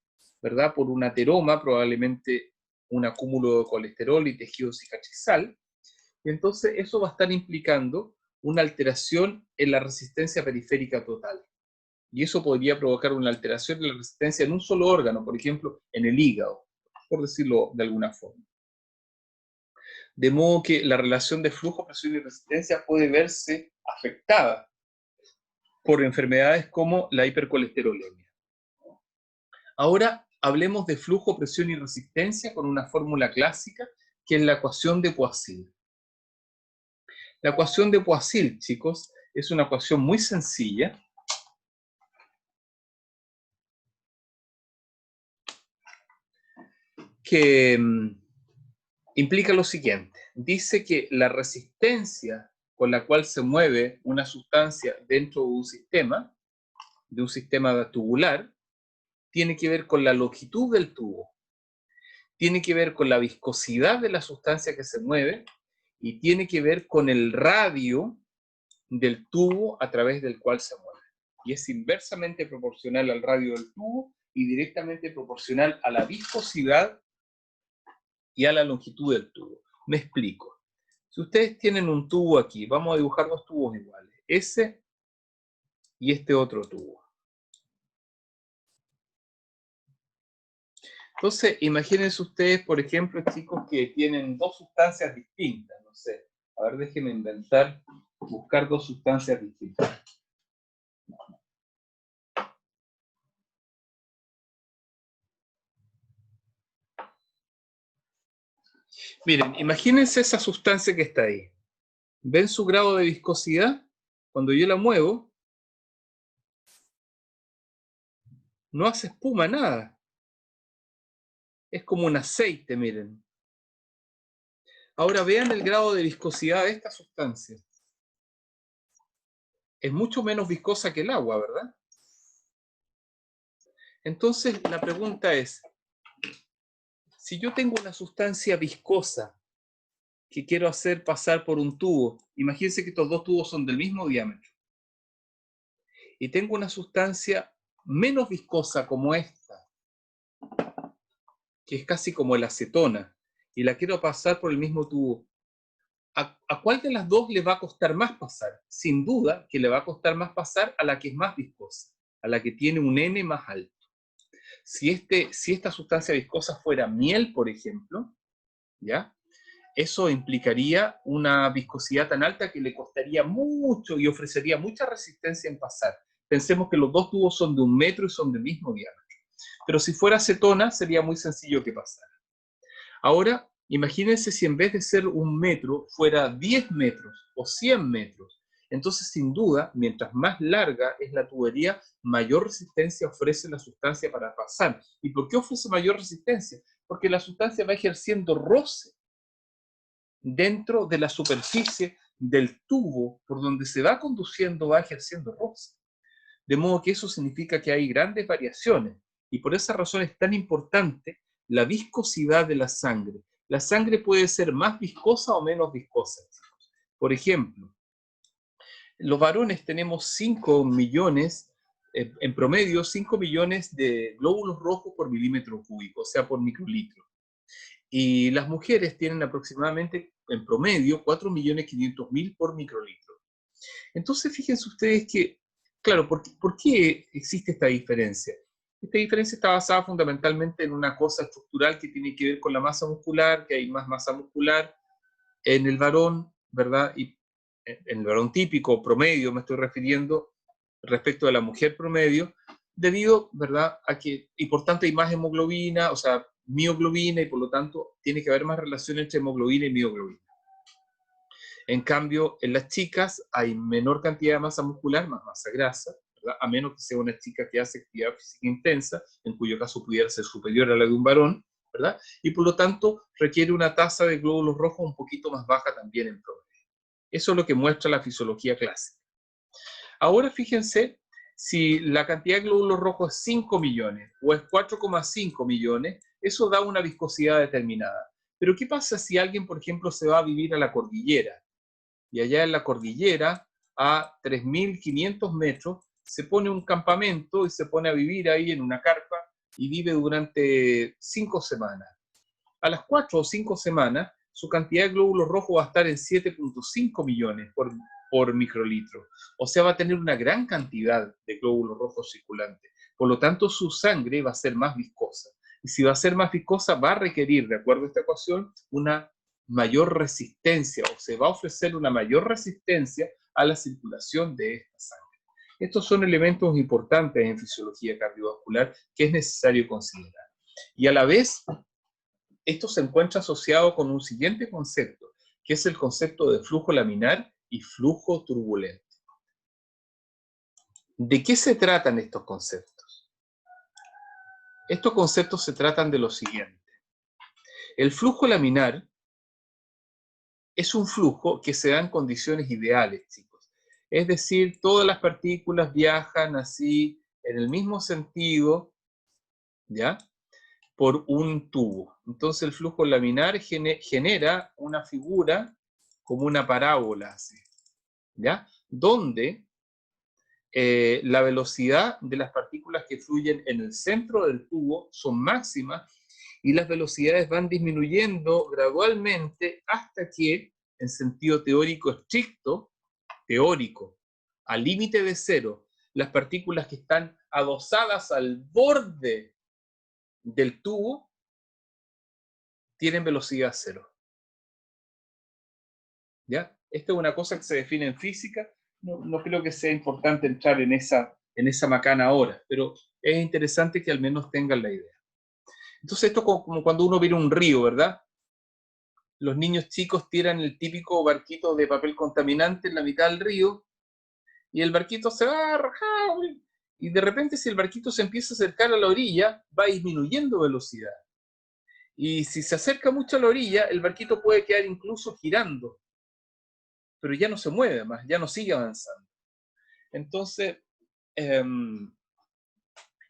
¿verdad? Por un ateroma, probablemente un acúmulo de colesterol y tejido cicatrizal. Y entonces eso va a estar implicando una alteración en la resistencia periférica total. Y eso podría provocar una alteración de la resistencia en un solo órgano, por ejemplo, en el hígado, por decirlo de alguna forma. De modo que la relación de flujo, presión y resistencia puede verse afectada por enfermedades como la hipercolesterolemia. Ahora hablemos de flujo, presión y resistencia con una fórmula clásica, que es la ecuación de Poiseuille. La ecuación de Poiseuille, chicos, es una ecuación muy sencilla, que implica lo siguiente. Dice que la resistencia con la cual se mueve una sustancia dentro de un sistema tubular, tiene que ver con la longitud del tubo, tiene que ver con la viscosidad de la sustancia que se mueve y tiene que ver con el radio del tubo a través del cual se mueve. Y es inversamente proporcional al radio del tubo y directamente proporcional a la viscosidad y a la longitud del tubo. Me explico. Si ustedes tienen un tubo aquí, vamos a dibujar dos tubos iguales, ese y este otro tubo. Entonces, imagínense ustedes, por ejemplo, chicos, que tienen dos sustancias distintas, no sé. A ver, déjenme inventar, buscar dos sustancias distintas. Miren, imagínense esa sustancia que está ahí. ¿Ven su grado de viscosidad? Cuando yo la muevo, no hace espuma, nada. Es como un aceite, miren. Ahora vean el grado de viscosidad de esta sustancia. Es mucho menos viscosa que el agua, ¿verdad? Entonces, la pregunta es, si yo tengo una sustancia viscosa que quiero hacer pasar por un tubo, imagínense que estos dos tubos son del mismo diámetro, y tengo una sustancia menos viscosa como esta, que es casi como la acetona, y la quiero pasar por el mismo tubo, ¿a cuál de las dos le va a costar más pasar? Sin duda que le va a costar más pasar a la que es más viscosa, a la que tiene un N más alto. Si esta sustancia viscosa fuera miel, por ejemplo, ¿ya? Eso implicaría una viscosidad tan alta que le costaría mucho y ofrecería mucha resistencia en pasar. Pensemos que los dos tubos son de 1 metro y son del mismo diámetro. Pero si fuera acetona, sería muy sencillo que pasara. Ahora, imagínense si en vez de ser 1 metro, fuera 10 metros o 100 metros. Entonces, sin duda, mientras más larga es la tubería, mayor resistencia ofrece la sustancia para pasar. ¿Y por qué ofrece mayor resistencia? Porque la sustancia va ejerciendo roce dentro de la superficie del tubo por donde se va conduciendo, va ejerciendo roce. De modo que eso significa que hay grandes variaciones y por esa razón es tan importante la viscosidad de la sangre. La sangre puede ser más viscosa o menos viscosa. Por ejemplo, los varones tenemos 5 millones, en promedio 5 millones de glóbulos rojos por milímetro cúbico, o sea, por microlitro. Y las mujeres tienen aproximadamente, en promedio, 4.500.000 por microlitro. Entonces, fíjense ustedes que, claro, ¿por qué existe esta diferencia? Esta diferencia está basada fundamentalmente en una cosa estructural que tiene que ver con la masa muscular, que hay más masa muscular en el varón, ¿verdad? Y en el varón típico, promedio, me estoy refiriendo, respecto a la mujer promedio, debido, ¿verdad?, a que, y por tanto hay más hemoglobina, o sea, mioglobina, y por lo tanto tiene que haber más relación entre hemoglobina y mioglobina. En cambio, en las chicas hay menor cantidad de masa muscular, más masa grasa, ¿verdad? A menos que sea una chica que hace actividad física intensa, en cuyo caso pudiera ser superior a la de un varón, ¿verdad? Y por lo tanto requiere una tasa de glóbulos rojos un poquito más baja también en promedio. Eso es lo que muestra la fisiología clásica. Ahora fíjense, Si la cantidad de glóbulos rojos es 5 millones o es 4,5 millones, eso da una viscosidad determinada. Pero ¿qué pasa si alguien, por ejemplo, se va a vivir a la cordillera? Y allá en la cordillera, a 3.500 metros, se pone un campamento y se pone a vivir ahí en una carpa y vive durante 5 semanas. A las 4 o 5 semanas, su cantidad de glóbulos rojos va a estar en 7,5 millones por microlitro. O sea, va a tener una gran cantidad de glóbulos rojos circulantes. Por lo tanto, su sangre va a ser más viscosa. Y si va a ser más viscosa, va a requerir, de acuerdo a esta ecuación, una mayor resistencia, o se va a ofrecer una mayor resistencia a la circulación de esta sangre. Estos son elementos importantes en fisiología cardiovascular que es necesario considerar. Y a la vez, esto se encuentra asociado con un siguiente concepto, que es el concepto de flujo laminar y flujo turbulento. ¿De qué se tratan estos conceptos? Estos conceptos se tratan de lo siguiente. El flujo laminar es un flujo que se da en condiciones ideales, chicos. Es decir, todas las partículas viajan así en el mismo sentido, ¿ya? Por un tubo. Entonces el flujo laminar genera una figura como una parábola, así, ¿ya? Donde la velocidad de las partículas que fluyen en el centro del tubo son máximas y las velocidades van disminuyendo gradualmente hasta que, en sentido teórico estricto, teórico, al límite de cero, las partículas que están adosadas al borde del tubo tienen velocidad cero. ¿Ya? Esta es una cosa que se define en física. No creo que sea importante entrar en esa macana ahora, pero es interesante que al menos tengan la idea. Entonces esto es como cuando uno viene a un río, ¿verdad? Los niños chicos tiran el típico barquito de papel contaminante en la mitad del río y el barquito se va rajado y de repente si el barquito se empieza a acercar a la orilla, va disminuyendo velocidad. Y si se acerca mucho a la orilla, el barquito puede quedar incluso girando, pero ya no se mueve más, ya no sigue avanzando. Entonces,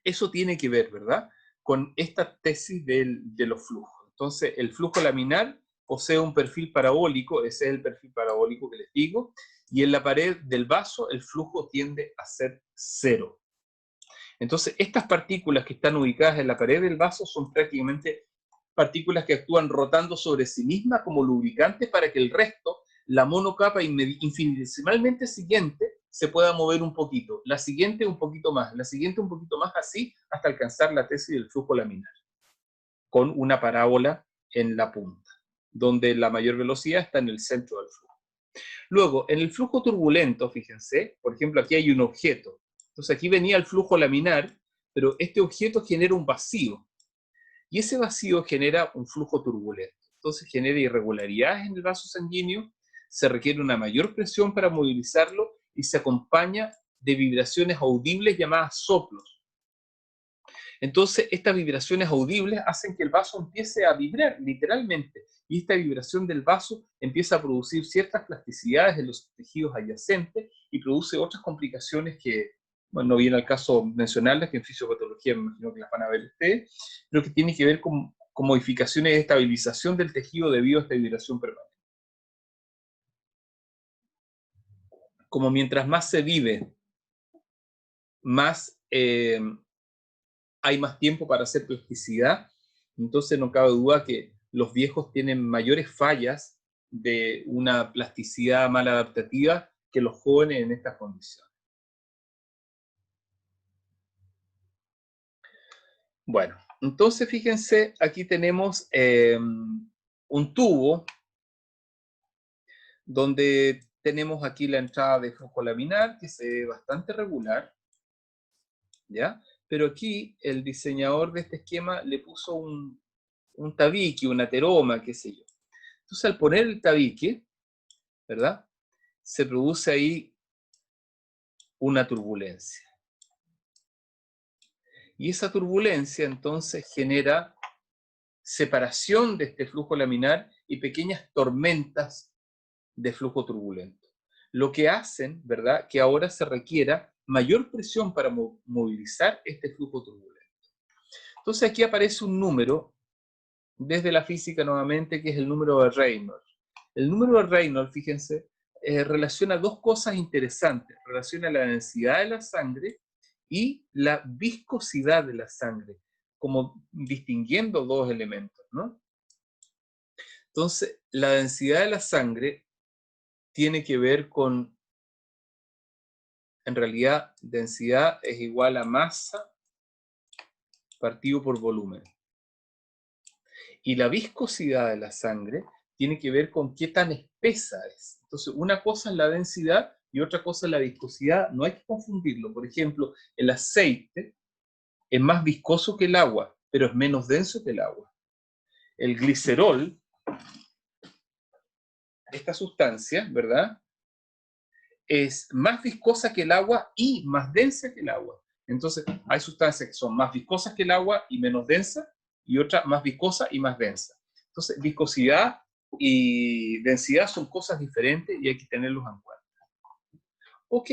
eso tiene que ver, ¿verdad?, con esta tesis de los flujos. Entonces, el flujo laminar posee un perfil parabólico, ese es el perfil parabólico que les digo, y en la pared del vaso el flujo tiende a ser cero. Entonces, estas partículas que están ubicadas en la pared del vaso son prácticamente partículas que actúan rotando sobre sí mismas como lubricantes para que el resto, la monocapa infinitesimalmente siguiente, se pueda mover un poquito, la siguiente un poquito más, la siguiente un poquito más, así hasta alcanzar la tesis del flujo laminar, con una parábola en la punta, donde la mayor velocidad está en el centro del flujo. Luego, en el flujo turbulento, fíjense, por ejemplo, aquí hay un objeto. Entonces aquí venía el flujo laminar, pero este objeto genera un vacío. Y ese vacío genera un flujo turbulento. Entonces genera irregularidades en el vaso sanguíneo, se requiere una mayor presión para movilizarlo y se acompaña de vibraciones audibles llamadas soplos. Entonces estas vibraciones audibles hacen que el vaso empiece a vibrar literalmente y esta vibración del vaso empieza a producir ciertas plasticidades en los tejidos adyacentes y produce otras complicaciones que, bueno, no viene al caso mencionarlas, que en fisiopatología me imagino que las van a ver ustedes, pero que tiene que ver con modificaciones de estabilización del tejido debido a esta vibración permanente. Como mientras más se vive, más hay más tiempo para hacer plasticidad, entonces no cabe duda que los viejos tienen mayores fallas de una plasticidad maladaptativa que los jóvenes en estas condiciones. Bueno, entonces fíjense, aquí tenemos un tubo donde tenemos aquí la entrada de flujo laminar que se ve bastante regular, ¿ya? Pero aquí el diseñador de este esquema le puso un tabique, una teroma, qué sé yo. Entonces al poner el tabique, ¿verdad?, se produce ahí una turbulencia. Y esa turbulencia entonces genera separación de este flujo laminar y pequeñas tormentas de flujo turbulento. Lo que hacen, ¿verdad?, que ahora se requiera mayor presión para movilizar este flujo turbulento. Entonces aquí aparece un número, desde la física nuevamente, que es el número de Reynolds. El número de Reynolds, fíjense, relaciona dos cosas interesantes. Relaciona la densidad de la sangre y la viscosidad de la sangre, como distinguiendo dos elementos, ¿no? Entonces, la densidad de la sangre tiene que ver con, en realidad, densidad es igual a masa partido por volumen. Y la viscosidad de la sangre tiene que ver con qué tan espesa es. Entonces, una cosa es la densidad y otra cosa es la viscosidad. No hay que confundirlo. Por ejemplo, el aceite es más viscoso que el agua, pero es menos denso que el agua. El glicerol, esta sustancia, ¿verdad?, es más viscosa que el agua y más densa que el agua. Entonces, hay sustancias que son más viscosas que el agua y menos densas, y otras más viscosa y más densa. Entonces, viscosidad y densidad son cosas diferentes y hay que tenerlos en cuenta. Ok.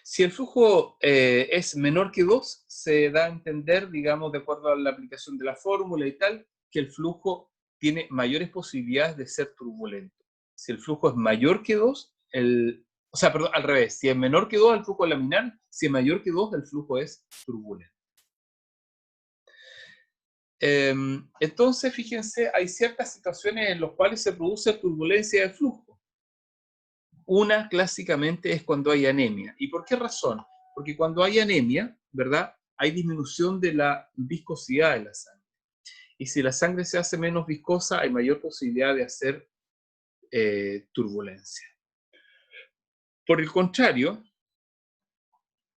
Si el flujo es menor que 2, se da a entender, digamos, de acuerdo a la aplicación de la fórmula y tal, que el flujo tiene mayores posibilidades de ser turbulento. Si el flujo es mayor que 2, o sea, perdón, al revés. Si es menor que 2, el flujo es laminar. Si es mayor que 2, el flujo es turbulento. Entonces, fíjense, hay ciertas situaciones en las cuales se produce turbulencia del flujo. Una, clásicamente, es cuando hay anemia. ¿Y por qué razón? Porque cuando hay anemia, ¿verdad?, hay disminución de la viscosidad de la sangre. Y si la sangre se hace menos viscosa, hay mayor posibilidad de hacer turbulencia. Por el contrario,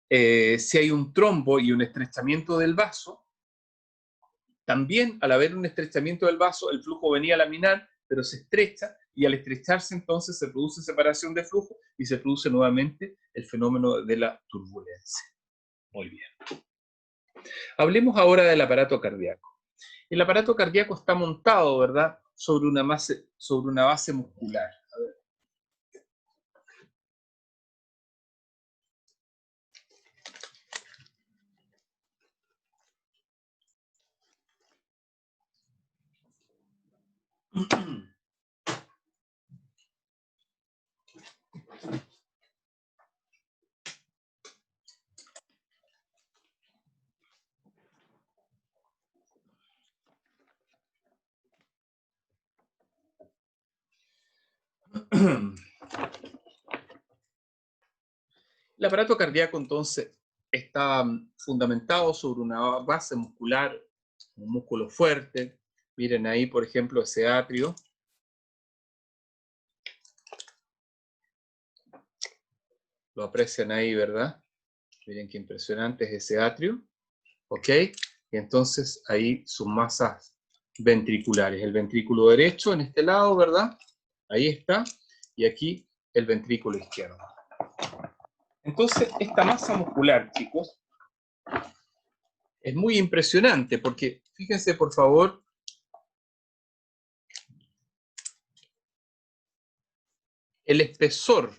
si hay un trombo y un estrechamiento del vaso, también al haber un estrechamiento del vaso, el flujo venía laminar, pero se estrecha, y al estrecharse entonces se produce separación de flujo y se produce nuevamente el fenómeno de la turbulencia. Muy bien. Hablemos ahora del aparato cardíaco. El aparato cardíaco está montado, ¿verdad?, sobre una base muscular. A ver. El aparato cardíaco, entonces, está fundamentado sobre una base muscular, un músculo fuerte. Miren ahí, por ejemplo, ese atrio. Lo aprecian ahí, ¿verdad? Miren qué impresionante es ese atrio. ¿Ok? Y entonces ahí sus masas ventriculares. El ventrículo derecho en este lado, ¿verdad? Ahí está. Y aquí el ventrículo izquierdo. Entonces, esta masa muscular, chicos, es muy impresionante porque, fíjense por favor, el espesor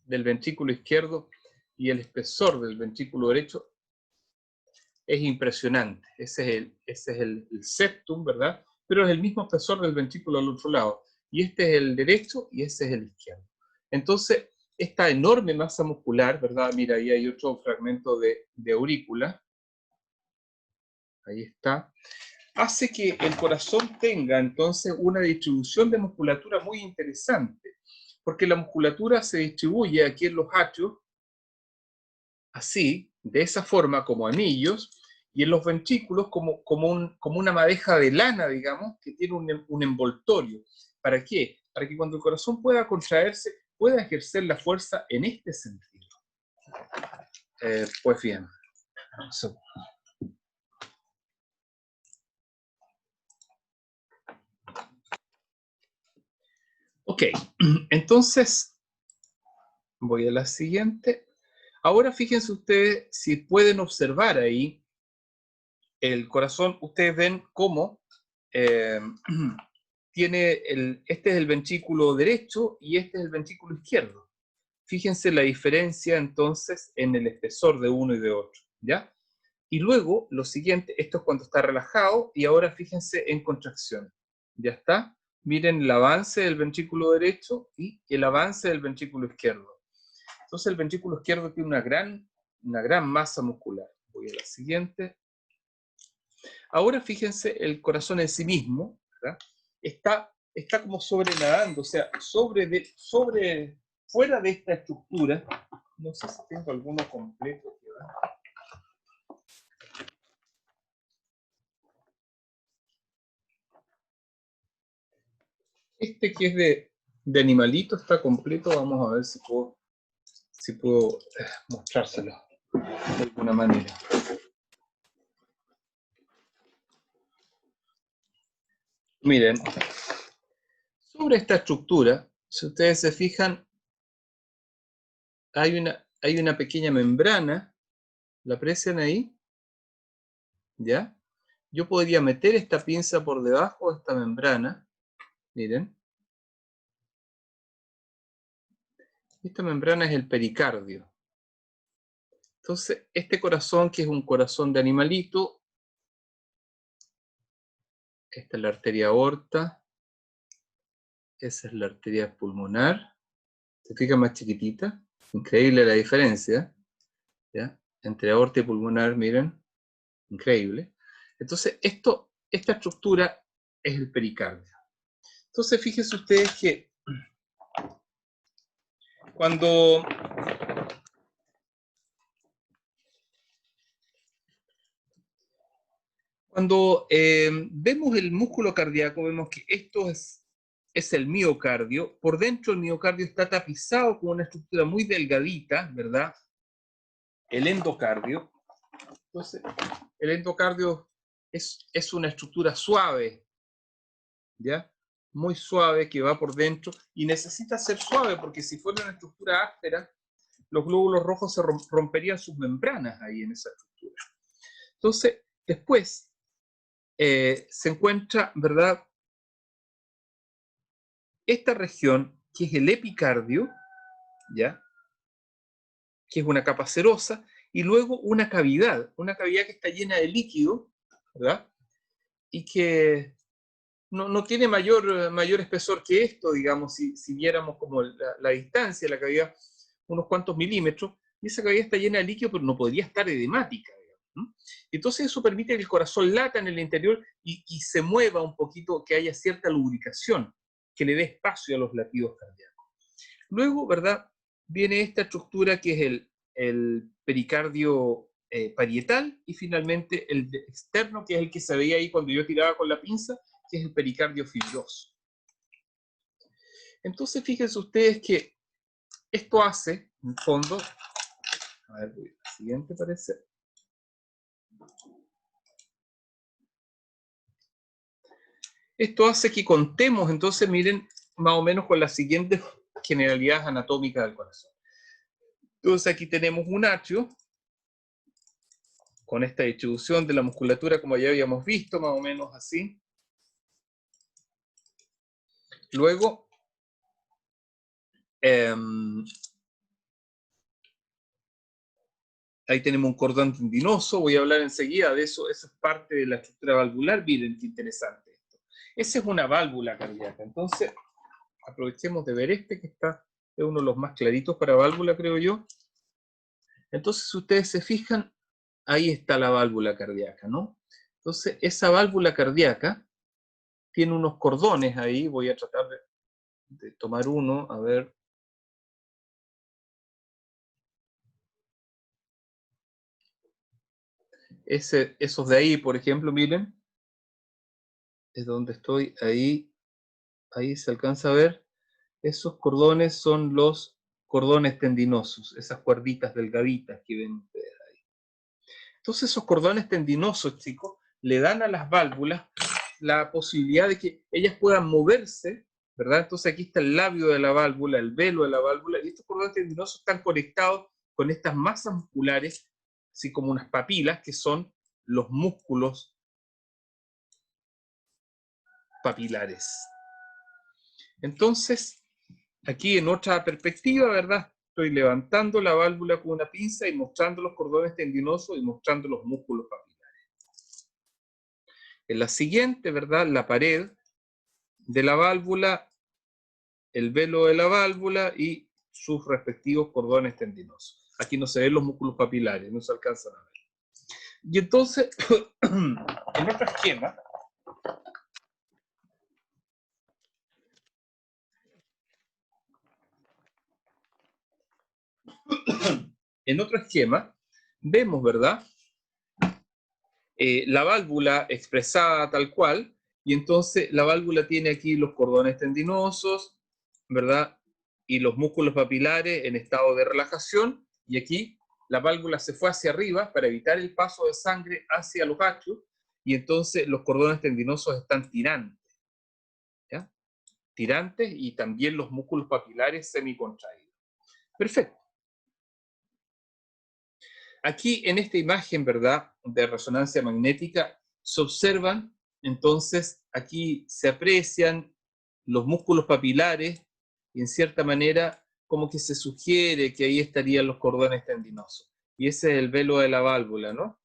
del ventrículo izquierdo y el espesor del ventrículo derecho es impresionante. Ese es el septum, ¿verdad? Pero es el mismo espesor del ventrículo al otro lado. Y este es el derecho y ese es el izquierdo. Entonces, esta enorme masa muscular, ¿verdad? Mira, ahí hay otro fragmento de aurícula. Ahí está. Hace que el corazón tenga entonces una distribución de musculatura muy interesante, porque la musculatura se distribuye aquí en los atrios, así, de esa forma, como anillos, y en los ventrículos como una madeja de lana, digamos, que tiene un envoltorio. ¿Para qué? Para que cuando el corazón pueda contraerse, pueda ejercer la fuerza en este sentido. Pues bien, ok, entonces voy a la siguiente. Ahora fíjense ustedes si pueden observar ahí el corazón. Ustedes ven cómo este es el ventrículo derecho y este es el ventrículo izquierdo. Fíjense la diferencia entonces en el espesor de uno y de otro, ¿ya? Y luego, lo siguiente, esto es cuando está relajado, y ahora fíjense en contracción. ¿Ya está? Miren el avance del ventrículo derecho y el avance del ventrículo izquierdo. Entonces el ventrículo izquierdo tiene una gran masa muscular. Voy a la siguiente. Ahora fíjense el corazón en sí mismo, ¿verdad? Está como sobrenadando, o sea, fuera de esta estructura. No sé si tengo alguno completo, ¿verdad? Este que es de animalito está completo. Vamos a ver si puedo mostrárselo de alguna manera. Miren, sobre esta estructura, si ustedes se fijan, hay una pequeña membrana. ¿La aprecian ahí? ¿Ya? Yo podría meter esta pinza por debajo de esta membrana. Miren. Esta membrana es el pericardio. Entonces, este corazón, que es un corazón de animalito, esta es la arteria aorta, esa es la arteria pulmonar. ¿Se fijan más chiquitita? Increíble la diferencia, ¿ya? Entre aorta y pulmonar, miren. Increíble. Entonces, esta estructura es el pericardio. Entonces, fíjense ustedes que cuando vemos el músculo cardíaco, vemos que esto es el miocardio. Por dentro el miocardio está tapizado con una estructura muy delgadita, ¿verdad? El endocardio. Entonces, el endocardio es una estructura suave, ¿ya? Muy suave, que va por dentro, y necesita ser suave, porque si fuera una estructura áspera, los glóbulos rojos se romperían sus membranas ahí en esa estructura. Entonces, después se encuentra, ¿verdad?, esta región, que es el epicardio, ¿ya?, que es una capa serosa, y luego una cavidad que está llena de líquido, ¿verdad?, y que no tiene mayor espesor que esto, digamos, si viéramos como la distancia de la cavidad, unos cuantos milímetros, y esa cavidad está llena de líquido, pero no podría estar edemática, digamos, ¿no? Entonces eso permite que el corazón lata en el interior y se mueva un poquito, que haya cierta lubricación, que le dé espacio a los latidos cardíacos. Luego, ¿verdad?, viene esta estructura que es el pericardio parietal, y finalmente el externo, que es el que se veía ahí cuando yo tiraba con la pinza, que es el pericardio fibroso. Entonces, fíjense ustedes que esto hace, en el fondo, a ver, la siguiente parece. Esto hace que contemos, entonces, miren, más o menos con las siguientes generalidades anatómicas del corazón. Entonces, aquí tenemos un atrio, con esta distribución de la musculatura, como ya habíamos visto, más o menos así. Luego, ahí tenemos un cordón tendinoso, voy a hablar enseguida de eso, eso es parte de la estructura valvular. Miren qué interesante esto. Esa es una válvula cardíaca. Entonces, aprovechemos de ver que es uno de los más claritos para válvula, creo yo. Entonces, si ustedes se fijan, ahí está la válvula cardíaca, ¿no? Entonces, esa válvula cardíaca tiene unos cordones ahí, voy a tratar de tomar uno, a ver. Esos de ahí, por ejemplo, miren, es donde estoy, ahí se alcanza a ver. Esos cordones son los cordones tendinosos, esas cuerditas delgaditas que ven ustedes ahí. Entonces esos cordones tendinosos, chicos, le dan a las válvulas la posibilidad de que ellas puedan moverse, ¿verdad? Entonces aquí está el labio de la válvula, el velo de la válvula, y estos cordones tendinosos están conectados con estas masas musculares, así como unas papilas, que son los músculos papilares. Entonces, aquí en otra perspectiva, ¿verdad? Estoy levantando la válvula con una pinza y mostrando los cordones tendinosos y mostrando los músculos papilares. En la siguiente, ¿verdad? La pared de la válvula, el velo de la válvula y sus respectivos cordones tendinosos. Aquí no se ven los músculos papilares, no se alcanzan a ver. Y entonces, en otro esquema, vemos, ¿verdad? La válvula expresada tal cual, y entonces la válvula tiene aquí los cordones tendinosos, ¿verdad? Y los músculos papilares en estado de relajación, y aquí la válvula se fue hacia arriba para evitar el paso de sangre hacia los atrios, y entonces los cordones tendinosos están tirantes, ¿ya? Tirantes y también los músculos papilares semicontraídos. Perfecto. Aquí en esta imagen, ¿verdad?, de resonancia magnética, se observan, entonces, aquí se aprecian los músculos papilares y en cierta manera como que se sugiere que ahí estarían los cordones tendinosos. Y ese es el velo de la válvula, ¿no?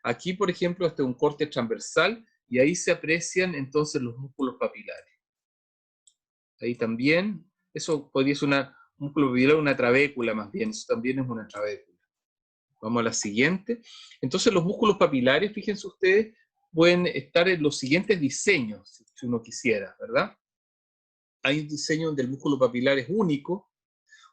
Aquí, por ejemplo, este es un corte transversal y ahí se aprecian entonces los músculos papilares. Ahí también, eso podría ser un músculo papilar, una trabécula más bien, eso también es una trabécula. Vamos a la siguiente. Entonces los músculos papilares, fíjense ustedes, pueden estar en los siguientes diseños, si uno quisiera, ¿verdad? Hay un diseño donde el músculo papilar es único,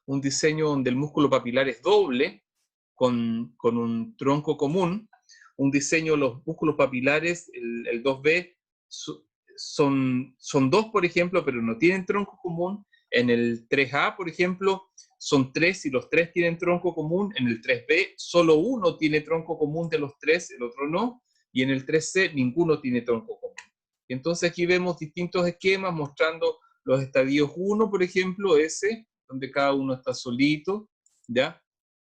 un diseño donde el músculo papilar es doble, con un tronco común, un diseño de los músculos papilares, el 2B, son dos, por ejemplo, pero no tienen tronco común. En el 3A, por ejemplo, son tres y los tres tienen tronco común. En el 3B, solo uno tiene tronco común de los tres, el otro no. Y en el 3C, ninguno tiene tronco común. Y entonces aquí vemos distintos esquemas mostrando los estadios 1, por ejemplo, ese, donde cada uno está solito, ¿ya?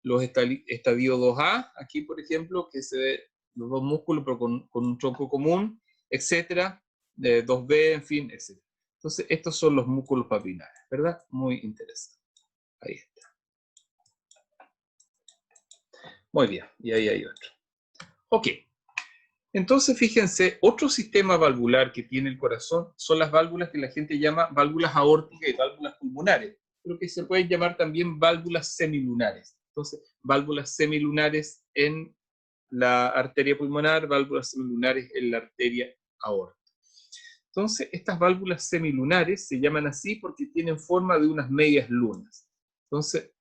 Los estadios 2A, aquí, por ejemplo, que se ve los dos músculos, pero con un tronco común, etcétera, 2B, en fin, etcétera. Entonces, estos son los músculos papilares, ¿verdad? Muy interesante. Ahí está. Muy bien, y ahí hay otro. Ok. Entonces, fíjense, otro sistema valvular que tiene el corazón son las válvulas que la gente llama válvulas aórticas y válvulas pulmonares, pero que se pueden llamar también válvulas semilunares. Entonces, válvulas semilunares en la arteria pulmonar, válvulas semilunares en la arteria aórtica. Entonces, estas válvulas semilunares se llaman así porque tienen forma de unas medias lunas. Entonces,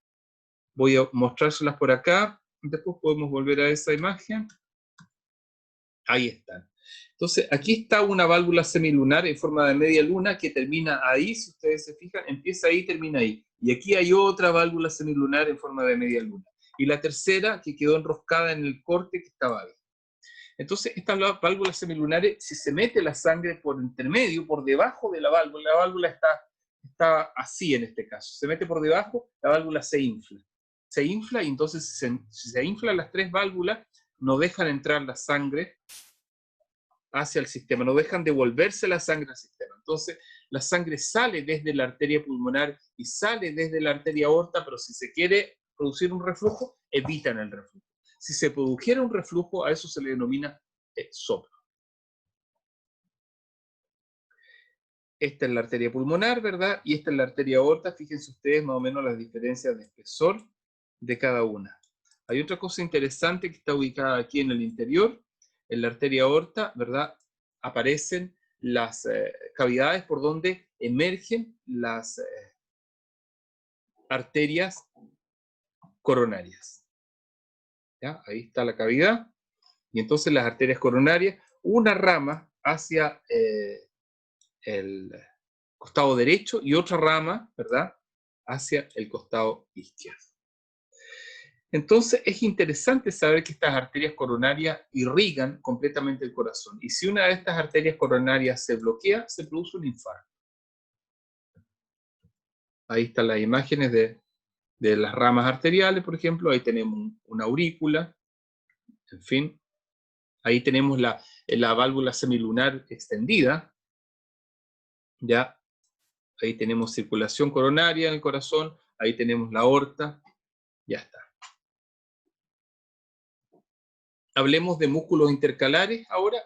voy a mostrárselas por acá. Después podemos volver a esa imagen. Ahí están. Entonces, aquí está una válvula semilunar en forma de media luna que termina ahí, si ustedes se fijan, empieza ahí, termina ahí. Y aquí hay otra válvula semilunar en forma de media luna. Y la tercera que quedó enroscada en el corte que estaba ahí. Entonces, estas válvulas semilunares, si se mete la sangre por intermedio, por debajo de la válvula está así en este caso, se mete por debajo, la válvula se infla. Se infla y entonces si se inflan las tres válvulas, no dejan entrar la sangre hacia el sistema, no dejan devolverse la sangre al sistema. Entonces, la sangre sale desde la arteria pulmonar y sale desde la arteria aorta, pero si se quiere producir un reflujo, evitan el reflujo. Si se produjera un reflujo, a eso se le denomina soplo. Esta es la arteria pulmonar, ¿verdad? Y esta es la arteria aorta. Fíjense ustedes más o menos las diferencias de espesor de cada una. Hay otra cosa interesante que está ubicada aquí en el interior. En la arteria aorta, ¿verdad? Aparecen las cavidades por donde emergen las arterias coronarias. ¿Ya? Ahí está la cavidad. Y entonces las arterias coronarias, una rama hacia el costado derecho y otra rama, ¿verdad?, hacia el costado izquierdo. Entonces es interesante saber que estas arterias coronarias irrigan completamente el corazón. Y si una de estas arterias coronarias se bloquea, se produce un infarto. Ahí están las imágenes de las ramas arteriales, por ejemplo. Ahí tenemos una aurícula, en fin. Ahí tenemos la válvula semilunar extendida, ¿ya? Ahí tenemos circulación coronaria en el corazón, ahí tenemos la aorta, ya está. Hablemos de músculos intercalares ahora,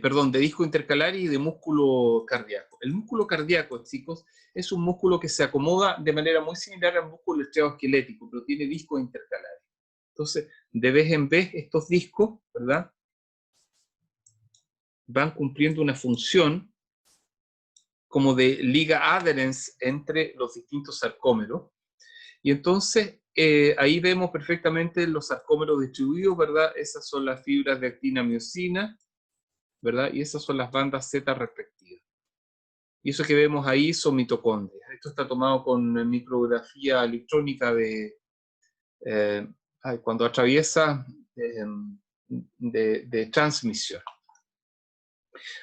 perdón, de disco intercalares y de músculo cardíaco. El músculo cardíaco, chicos, es un músculo que se acomoda de manera muy similar al músculo esquelético, pero tiene discos intercalares. Entonces, de vez en vez, estos discos, ¿verdad?, van cumpliendo una función como de liga adherence entre los distintos sarcómeros. Y entonces, ahí vemos perfectamente los sarcómeros distribuidos, ¿verdad? Esas son las fibras de actina-miosina, ¿verdad? Y esas son las bandas Z respectivas. Y eso que vemos ahí son mitocondrias. Esto está tomado con micrografía electrónica de cuando atraviesa de transmisión.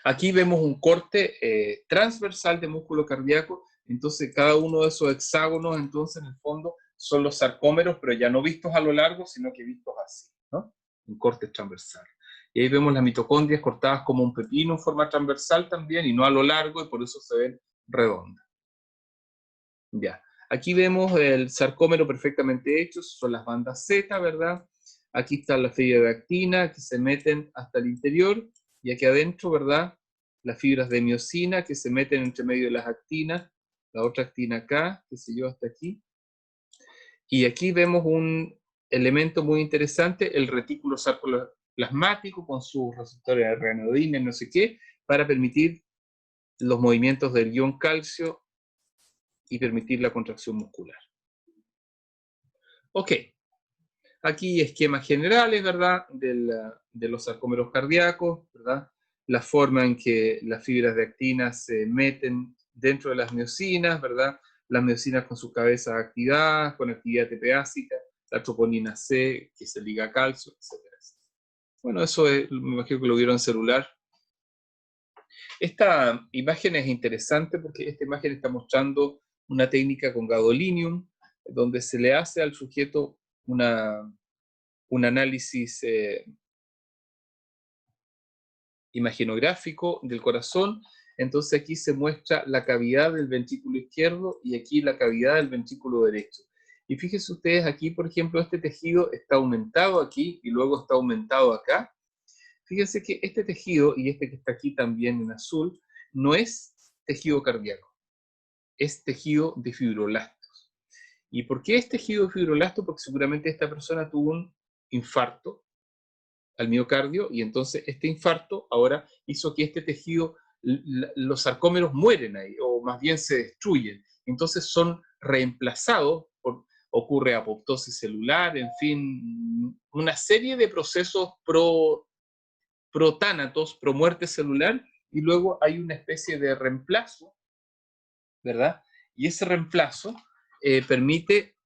Aquí vemos un corte transversal de músculo cardíaco. Entonces, cada uno de esos hexágonos, entonces, en el fondo, son los sarcómeros, pero ya no vistos a lo largo, sino que vistos así, ¿no? Un corte transversal. Y ahí vemos las mitocondrias cortadas como un pepino en forma transversal también, y no a lo largo, y por eso se ven redondas. Ya. Aquí vemos el sarcómero perfectamente hecho, son las bandas Z, ¿verdad? Aquí está la fibra de actina que se meten hasta el interior, y aquí adentro, ¿verdad?, las fibras de miosina que se meten entre medio de las actinas, la otra actina acá, qué sé yo, hasta aquí. Y aquí vemos un elemento muy interesante, el retículo sarcoplasmático con sus receptores de ranitidina y no sé qué, para permitir los movimientos del ion calcio y permitir la contracción muscular. Ok, aquí esquemas generales, ¿verdad?, de los sarcómeros cardíacos, ¿verdad? La forma en que las fibras de actina se meten dentro de las miosinas, ¿verdad? Las miosinas con sus cabezas activadas, con actividad tepeácica, la troponina C, que se liga a calcio, etc. Bueno, eso es, me imagino que lo vieron en celular. Esta imagen es interesante porque esta imagen está mostrando una técnica con gadolinium, donde se le hace al sujeto un análisis imaginográfico del corazón. Entonces aquí se muestra la cavidad del ventrículo izquierdo y aquí la cavidad del ventrículo derecho. Y fíjense ustedes aquí, por ejemplo, este tejido está aumentado aquí y luego está aumentado acá. Fíjense que este tejido, y este que está aquí también en azul, no es tejido cardíaco, es tejido de fibroblastos. ¿Y por qué es tejido de fibroblastos? Porque seguramente esta persona tuvo un infarto al miocardio, y entonces este infarto ahora hizo que este tejido, los sarcómeros mueren ahí, o más bien se destruyen. Entonces son reemplazados, ocurre apoptosis celular, en fin, una serie de procesos protánatos, pro muerte celular, y luego hay una especie de reemplazo, ¿verdad? Y ese reemplazo permite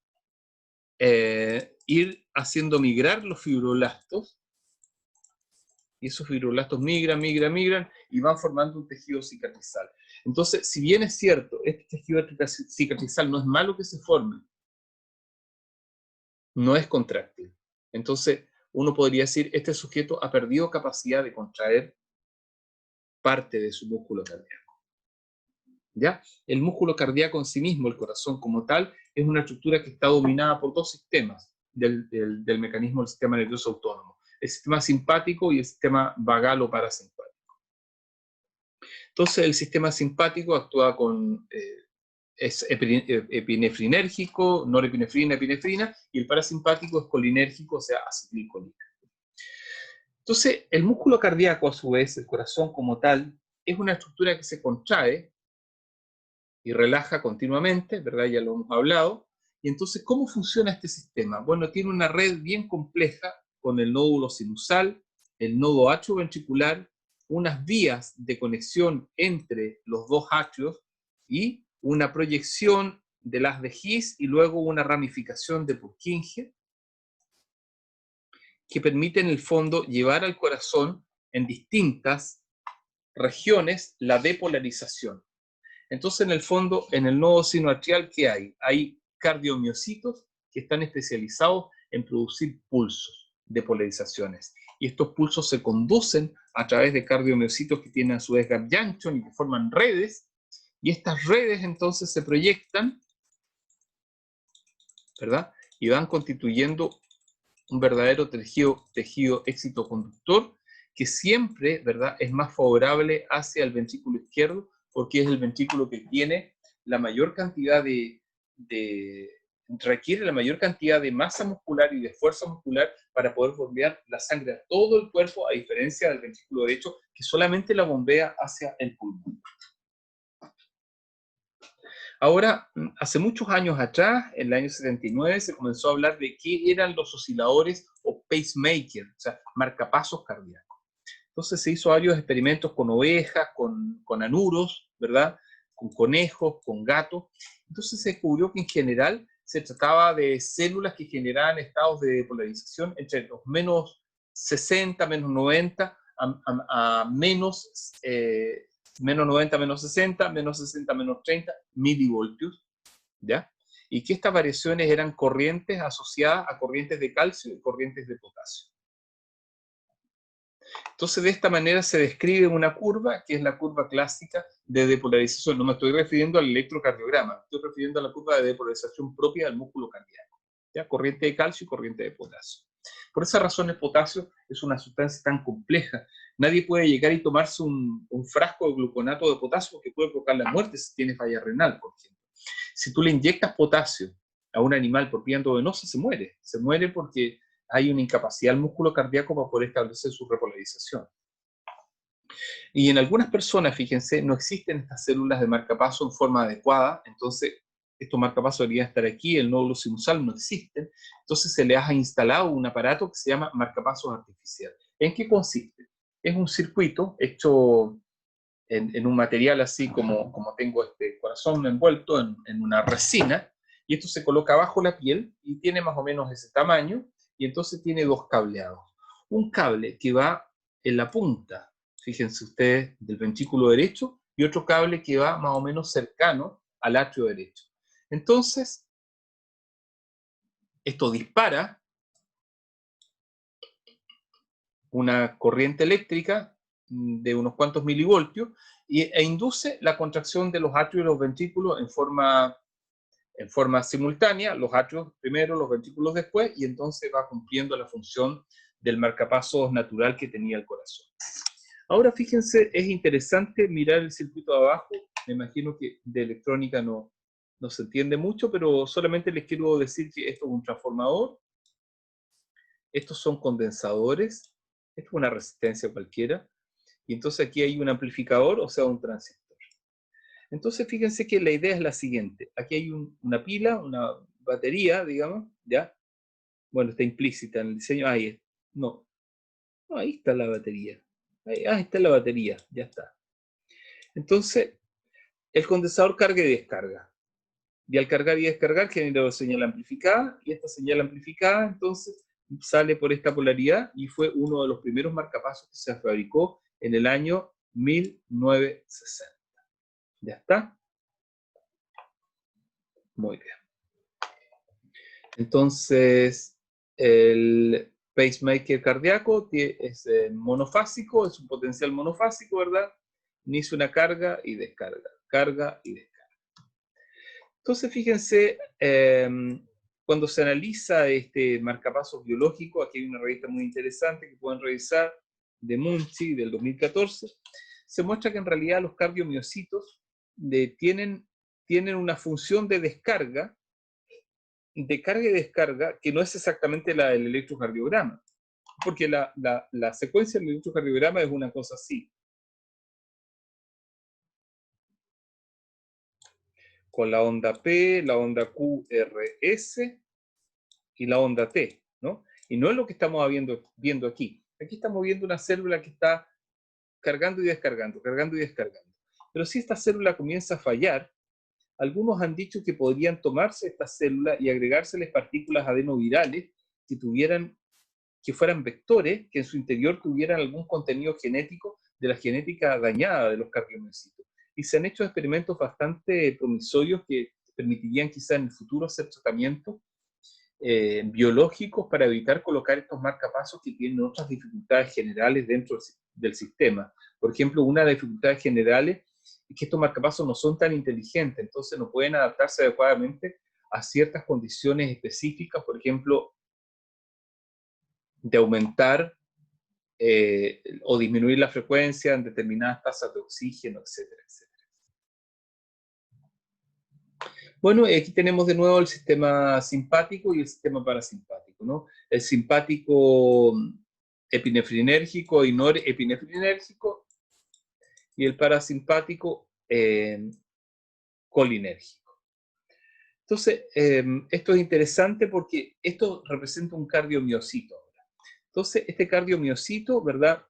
ir haciendo migrar los fibroblastos, y esos fibroblastos migran y van formando un tejido cicatrizal. Entonces, si bien es cierto, este tejido cicatrizal no es malo que se forme, no es contráctil. Entonces, uno podría decir, este sujeto ha perdido capacidad de contraer parte de su músculo cardíaco. ¿Ya? El músculo cardíaco en sí mismo, el corazón como tal, es una estructura que está dominada por dos sistemas del mecanismo del sistema nervioso autónomo: el sistema simpático y el sistema vagal o parasimpático. Entonces el sistema simpático actúa con, es epinefrinérgico, norepinefrina, epinefrina, y el parasimpático es colinérgico, o sea, acetilcolina. Entonces el músculo cardíaco, a su vez, el corazón como tal, es una estructura que se contrae y relaja continuamente, ¿verdad? Ya lo hemos hablado. Y entonces, ¿cómo funciona este sistema? Bueno, tiene una red bien compleja con el nódulo sinusal, el nodo atrioventricular, unas vías de conexión entre los dos atrios y una proyección de las de His y luego una ramificación de Purkinje que permite en el fondo llevar al corazón en distintas regiones la depolarización. Entonces, en el fondo, en el nodo sinoatrial, ¿qué hay? Hay cardiomiocitos que están especializados en producir pulsos de polarizaciones. Y estos pulsos se conducen a través de cardiomiocitos que tienen a su vez gap junction y que forman redes Y estas redes entonces se proyectan, ¿verdad? Y van constituyendo un verdadero tejido éxito-conductor que siempre, ¿verdad?, es más favorable hacia el ventrículo izquierdo porque es el ventrículo que tiene la mayor cantidad requiere la mayor cantidad de masa muscular y de fuerza muscular para poder bombear la sangre a todo el cuerpo, a diferencia del ventrículo derecho que solamente la bombea hacia el pulmón. Ahora, hace muchos años atrás, en el año 79, se comenzó a hablar de qué eran los osciladores o pacemakers, o sea, marcapasos cardíacos. Entonces se hizo varios experimentos con ovejas, con anuros, ¿verdad? Con conejos, con gatos. Entonces se descubrió que en general se trataba de células que generaban estados de depolarización entre los menos 60, menos 90, a menos 90, menos 60, menos 60, menos 30 milivoltios, ¿ya? Y que estas variaciones eran corrientes asociadas a corrientes de calcio y corrientes de potasio. Entonces, de esta manera se describe una curva, que es la curva clásica de depolarización. No me estoy refiriendo al electrocardiograma, me estoy refiriendo a la curva de depolarización propia del músculo cardíaco, ¿ya? Corriente de calcio y corriente de potasio. Por esa razón el potasio es una sustancia tan compleja. Nadie puede llegar y tomarse un frasco de gluconato de potasio porque puede provocar la muerte si tiene falla renal, por ejemplo. Si tú le inyectas potasio a un animal por vía endovenosa, se muere. Se muere porque hay una incapacidad del músculo cardíaco para poder establecer su repolarización. Y en algunas personas, fíjense, no existen estas células de marcapaso en forma adecuada, entonces estos marcapasos deberían estar aquí, el nódulo sinusal no existe, entonces se le ha instalado un aparato que se llama marcapasos artificial. ¿En qué consiste? Es un circuito hecho en un material así como tengo este corazón envuelto en una resina, y esto se coloca bajo la piel y tiene más o menos ese tamaño, y entonces tiene dos cableados. Un cable que va en la punta, fíjense ustedes, del ventrículo derecho, y otro cable que va más o menos cercano al atrio derecho. Entonces, esto dispara una corriente eléctrica de unos cuantos milivoltios e induce la contracción de los atrios y los ventrículos en forma simultánea, los atrios primero, los ventrículos después, y entonces va cumpliendo la función del marcapasos natural que tenía el corazón. Ahora fíjense, es interesante mirar el circuito de abajo, me imagino que de electrónica no se entiende mucho, pero solamente les quiero decir que esto es un transformador, estos son condensadores, esto es una resistencia cualquiera, y entonces aquí hay un amplificador, o sea, un transistor. Entonces fíjense que la idea es la siguiente, aquí hay una pila, una batería, digamos, ¿ya? Bueno, está implícita en el diseño, ahí está la batería, ahí está la batería, ya está. Entonces, el condensador carga y descarga, y al cargar y descargar genera señal amplificada, y esta señal amplificada entonces sale por esta polaridad, y fue uno de los primeros marcapasos que se fabricó en el año 1960. ¿Ya está? Muy bien. Entonces, el pacemaker cardíaco es monofásico, es un potencial monofásico, ¿verdad? Inicia una carga y descarga, carga y descarga. Entonces, fíjense, cuando se analiza este marcapasos biológico, aquí hay una revista muy interesante que pueden revisar, de Munchi, del 2014, se muestra que en realidad los cardiomiocitos tienen una función de descarga y descarga que no es exactamente la del electrocardiograma, porque la secuencia del electrocardiograma es una cosa así. Con la onda P, la onda QRS y la onda T, ¿no? Y no es lo que estamos viendo aquí. Aquí estamos viendo una célula que está cargando y descargando, cargando y descargando. Pero si esta célula comienza a fallar, algunos han dicho que podrían tomarse esta célula y agregárseles partículas adenovirales que fueran vectores, que en su interior tuvieran algún contenido genético de la genética dañada de los cardiomiocitos. Y se han hecho experimentos bastante promisorios que permitirían quizá en el futuro hacer tratamientos biológicos para evitar colocar estos marcapasos que tienen otras dificultades generales dentro del sistema. Por ejemplo, una de las dificultades generales es que estos marcapasos no son tan inteligentes, entonces no pueden adaptarse adecuadamente a ciertas condiciones específicas, por ejemplo, de aumentar o disminuir la frecuencia en determinadas tasas de oxígeno, etcétera, etcétera. Bueno, aquí tenemos de nuevo el sistema simpático y el sistema parasimpático, ¿no? El simpático epinefrinérgico y norepinefrinérgico, y el parasimpático colinérgico. Entonces, esto es interesante porque esto representa un cardiomiocito. Entonces, este cardiomiocito, ¿verdad?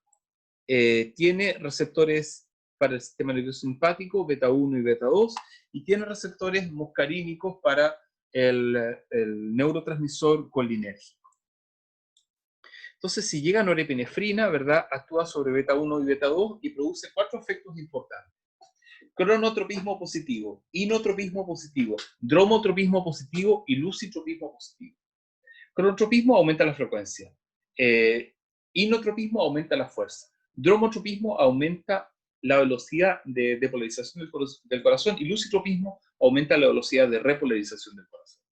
Tiene receptores para el sistema nervioso simpático, beta 1 y beta 2, y tiene receptores muscarínicos para el neurotransmisor colinérgico. Entonces, si llega norepinefrina, ¿verdad? Actúa sobre beta 1 y beta 2 y produce 4 efectos importantes. Cronotropismo positivo, inotropismo positivo, dromotropismo positivo y lucitropismo positivo. Cronotropismo aumenta la frecuencia. Inotropismo aumenta la fuerza. Dromotropismo aumenta la velocidad de depolarización del corazón, y lucitropismo aumenta la velocidad de repolarización del corazón.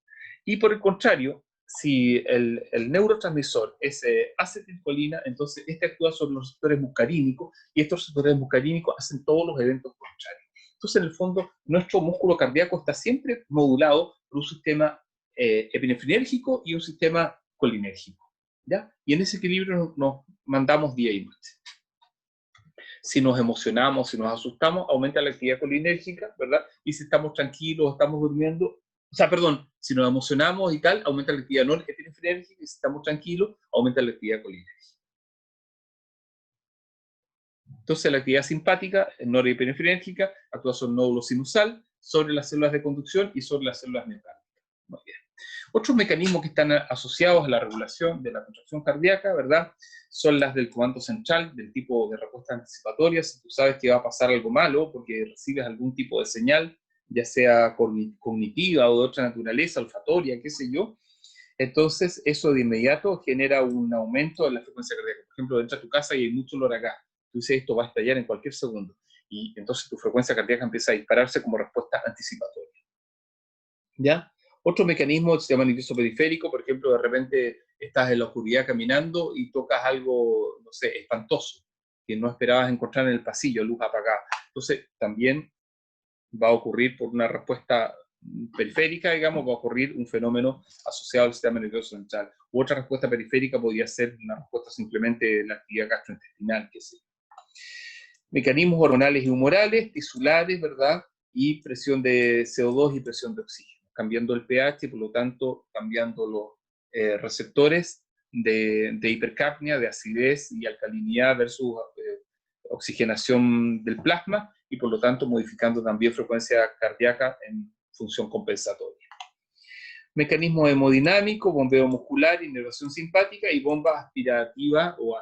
Y por el contrario, si el neurotransmisor es acetilcolina, entonces este actúa sobre los receptores muscarínicos, y estos receptores muscarínicos hacen todos los eventos contrarios. Entonces, en el fondo, nuestro músculo cardíaco está siempre modulado por un sistema epinefrinérgico y un sistema colinérgico, ¿ya? Y en ese equilibrio nos mandamos día y noche. Si nos emocionamos, si nos asustamos, aumenta la actividad colinérgica, ¿verdad? Y si estamos tranquilos, estamos durmiendo, o sea, perdón, si nos emocionamos y tal, aumenta la actividad norepinefrinérgica, y si estamos tranquilos, aumenta la actividad colinérgica. Entonces, la actividad simpática, norepinefrinérgica, actúa sobre el nódulo sinusal, sobre las células de conducción y sobre las células miocardiales. Muy bien. Otros mecanismos que están asociados a la regulación de la contracción cardíaca, ¿verdad? Son las del comando central, del tipo de respuesta anticipatoria. Si tú sabes que va a pasar algo malo porque recibes algún tipo de señal, ya sea cognitiva o de otra naturaleza, olfatoria, qué sé yo, entonces eso de inmediato genera un aumento en la frecuencia cardíaca. Por ejemplo, entras a tu casa y hay mucho olor a gas. Tú dices, esto va a estallar en cualquier segundo. Y entonces tu frecuencia cardíaca empieza a dispararse como respuesta anticipatoria. ¿Ya? Otro mecanismo se llama nervioso periférico. Por ejemplo, de repente estás en la oscuridad caminando y tocas algo, no sé, espantoso, que no esperabas encontrar en el pasillo, luz apagada. Entonces, también va a ocurrir por una respuesta periférica, digamos, va a ocurrir un fenómeno asociado al sistema nervioso central. U otra respuesta periférica podría ser una respuesta simplemente de la actividad gastrointestinal, que sí. Mecanismos hormonales y humorales, tisulares, ¿verdad? Y presión de CO2 y presión de oxígeno, cambiando el pH y por lo tanto cambiando los receptores de hipercapnia, de acidez y alcalinidad versus oxigenación del plasma, y por lo tanto modificando también frecuencia cardíaca en función compensatoria. Mecanismo hemodinámico, bombeo muscular, inervación simpática y bomba aspirativa o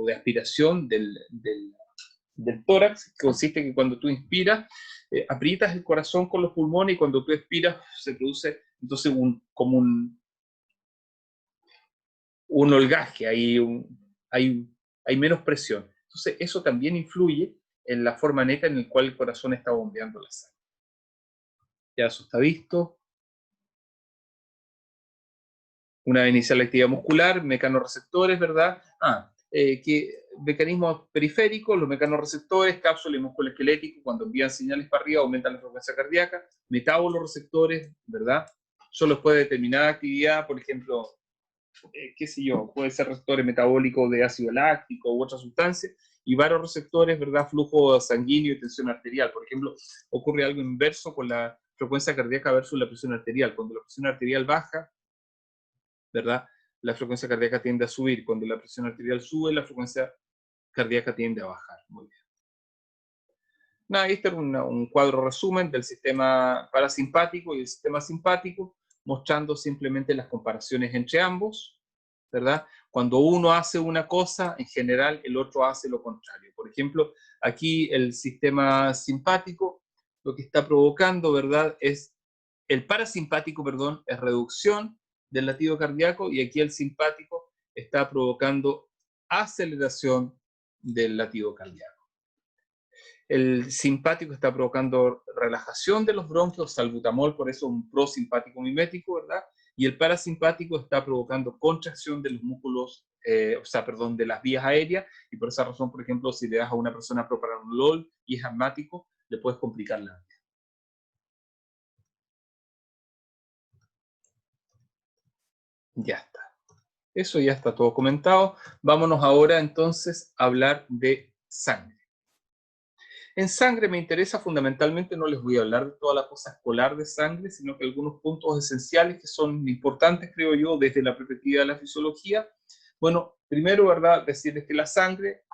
de aspiración del tórax, que consiste en que cuando tú inspiras, aprietas el corazón con los pulmones, y cuando tú expiras se produce entonces como un holgaje, hay menos presión. Entonces eso también influye en la forma neta en la cual el corazón está bombeando la sangre. Ya eso está visto. Una vez inicia la actividad muscular, mecanorreceptores, ¿verdad? Mecanismos periféricos, los mecanorreceptores, cápsula y músculo esquelético, cuando envían señales para arriba aumentan la frecuencia cardíaca. Metaboloreceptores, ¿verdad? Solo puede determinada actividad, por ejemplo, qué sé yo, puede ser receptores metabólicos de ácido láctico u otra sustancia. Y varoreceptores, ¿verdad? Flujo sanguíneo y tensión arterial. Por ejemplo, ocurre algo inverso con la frecuencia cardíaca versus la presión arterial. Cuando la presión arterial baja, ¿verdad? La frecuencia cardíaca tiende a subir. Cuando la presión arterial sube, la frecuencia cardíaca tiende a bajar. Muy bien. Nada, este es un cuadro resumen del sistema parasimpático y el sistema simpático, mostrando simplemente las comparaciones entre ambos, ¿verdad? Cuando uno hace una cosa, en general el otro hace lo contrario. Por ejemplo, aquí el sistema simpático lo que está provocando, ¿verdad? El parasimpático, perdón, es reducción del latido cardíaco, y aquí el simpático está provocando aceleración del latido cardíaco. El simpático está provocando relajación de los bronquios, salbutamol, por eso un prosimpático mimético, ¿verdad? Y el parasimpático está provocando contracción de los músculos, de las vías aéreas, y por esa razón, por ejemplo, si le das a una persona propranolol y es asmático, le puedes complicar la vida. Ya está. Eso ya está todo comentado. Vámonos ahora entonces a hablar de sangre. En sangre me interesa fundamentalmente, no les voy a hablar de toda la cosa escolar de sangre, sino que algunos puntos esenciales que son importantes, creo yo, desde la perspectiva de la fisiología. Bueno, primero, ¿verdad?, decirles que la sangre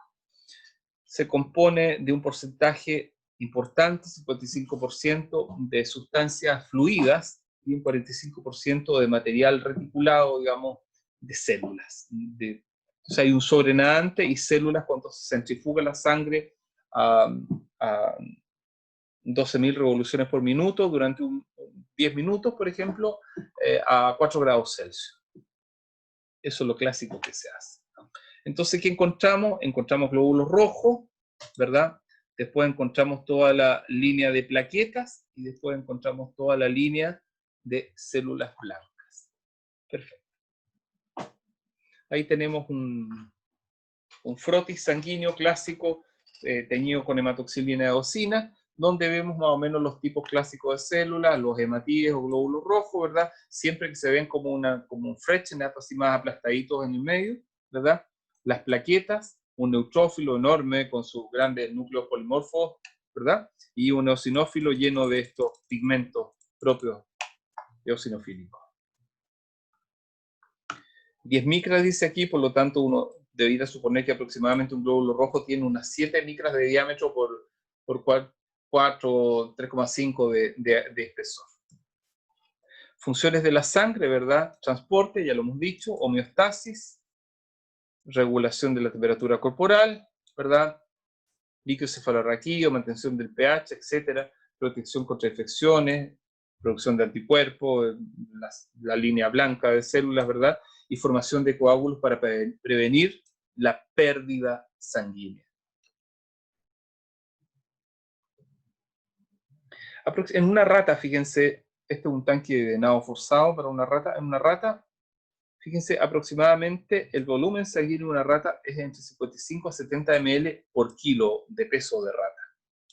se compone de un porcentaje importante, 55% de sustancias fluidas y un 45% de material reticulado, digamos, de células. Entonces hay un sobrenadante y células cuando se centrifuga la sangre a 12.000 revoluciones por minuto durante 10 minutos, por ejemplo, a 4 grados Celsius. Eso es lo clásico que se hace, ¿no? Entonces, ¿qué encontramos? Encontramos glóbulos rojos, ¿verdad? Después encontramos toda la línea de plaquetas y después encontramos toda la línea de células blancas. Perfecto. Ahí tenemos un frotis sanguíneo clásico teñido con hematoxilina y eosina, donde vemos más o menos los tipos clásicos de células, los hematíes o glóbulos rojos, ¿verdad? Siempre que se ven como un Frechnet, así más aplastaditos en el medio, ¿verdad? Las plaquetas, un neutrófilo enorme con sus grandes núcleos polimorfos, ¿verdad? Y un eosinófilo lleno de estos pigmentos propios eosinofílicos. 10 micras dice aquí, por lo tanto uno debería suponer que aproximadamente un glóbulo rojo tiene unas 7 micras de diámetro por 4, 3,5 de espesor. Funciones de la sangre, ¿verdad? Transporte, ya lo hemos dicho, homeostasis, regulación de la temperatura corporal, ¿verdad? Líquido cefalorraquídeo, mantención del pH, etcétera, protección contra infecciones, producción de anticuerpos, la línea blanca de células, ¿verdad? Y formación de coágulos para prevenir la pérdida sanguínea. En una rata, fíjense, este es un tanque de nado forzado para una rata. En una rata, fíjense, aproximadamente el volumen sanguíneo de una rata es entre 55 a 70 ml por kilo de peso de rata.